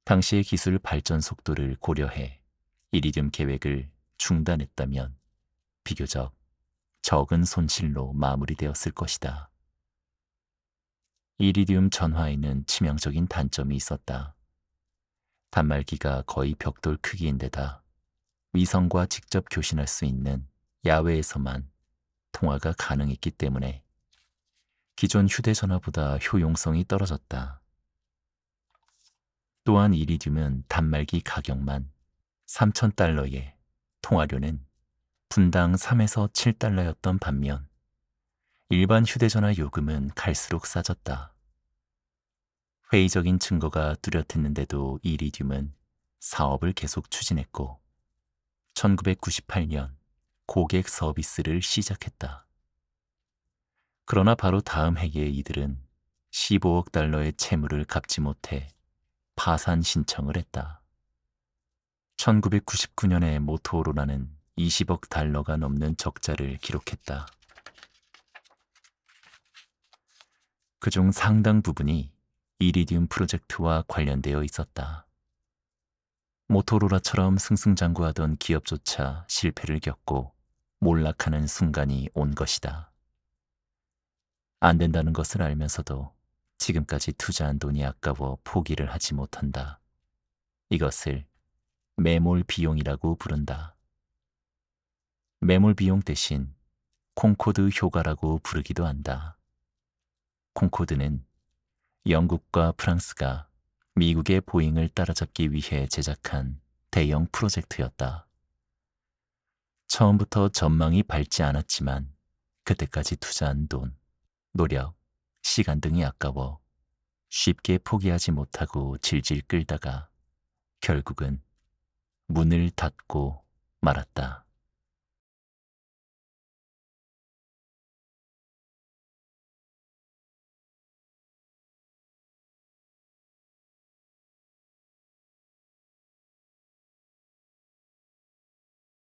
당시의 기술 발전 속도를 고려해 이리디움 계획을 중단했다면 비교적 적은 손실로 마무리되었을 것이다. 이리디움 전화에는 치명적인 단점이 있었다. 단말기가 거의 벽돌 크기인데다 위성과 직접 교신할 수 있는 야외에서만 통화가 가능했기 때문에 기존 휴대전화보다 효용성이 떨어졌다. 또한 이리디움은 단말기 가격만 3,000달러에 통화료는 분당 3에서 7달러였던 반면 일반 휴대전화 요금은 갈수록 싸졌다. 회의적인 증거가 뚜렷했는데도 이리디움은 사업을 계속 추진했고 1998년 고객 서비스를 시작했다. 그러나 바로 다음 해에 이들은 15억 달러의 채무를 갚지 못해 파산 신청을 했다. 1999년에 모토로라는 20억 달러가 넘는 적자를 기록했다. 그중 상당 부분이 이리디움 프로젝트와 관련되어 있었다. 모토로라처럼 승승장구하던 기업조차 실패를 겪고 몰락하는 순간이 온 것이다. 안 된다는 것을 알면서도 지금까지 투자한 돈이 아까워 포기를 하지 못한다. 이것을 매몰 비용이라고 부른다. 매몰 비용 대신 콩코드 효과라고 부르기도 한다. 콩코드는 영국과 프랑스가 미국의 보잉을 따라잡기 위해 제작한 대형 프로젝트였다. 처음부터 전망이 밝지 않았지만 그때까지 투자한 돈, 노력, 시간 등이 아까워 쉽게 포기하지 못하고 질질 끌다가 결국은 문을 닫고 말았다.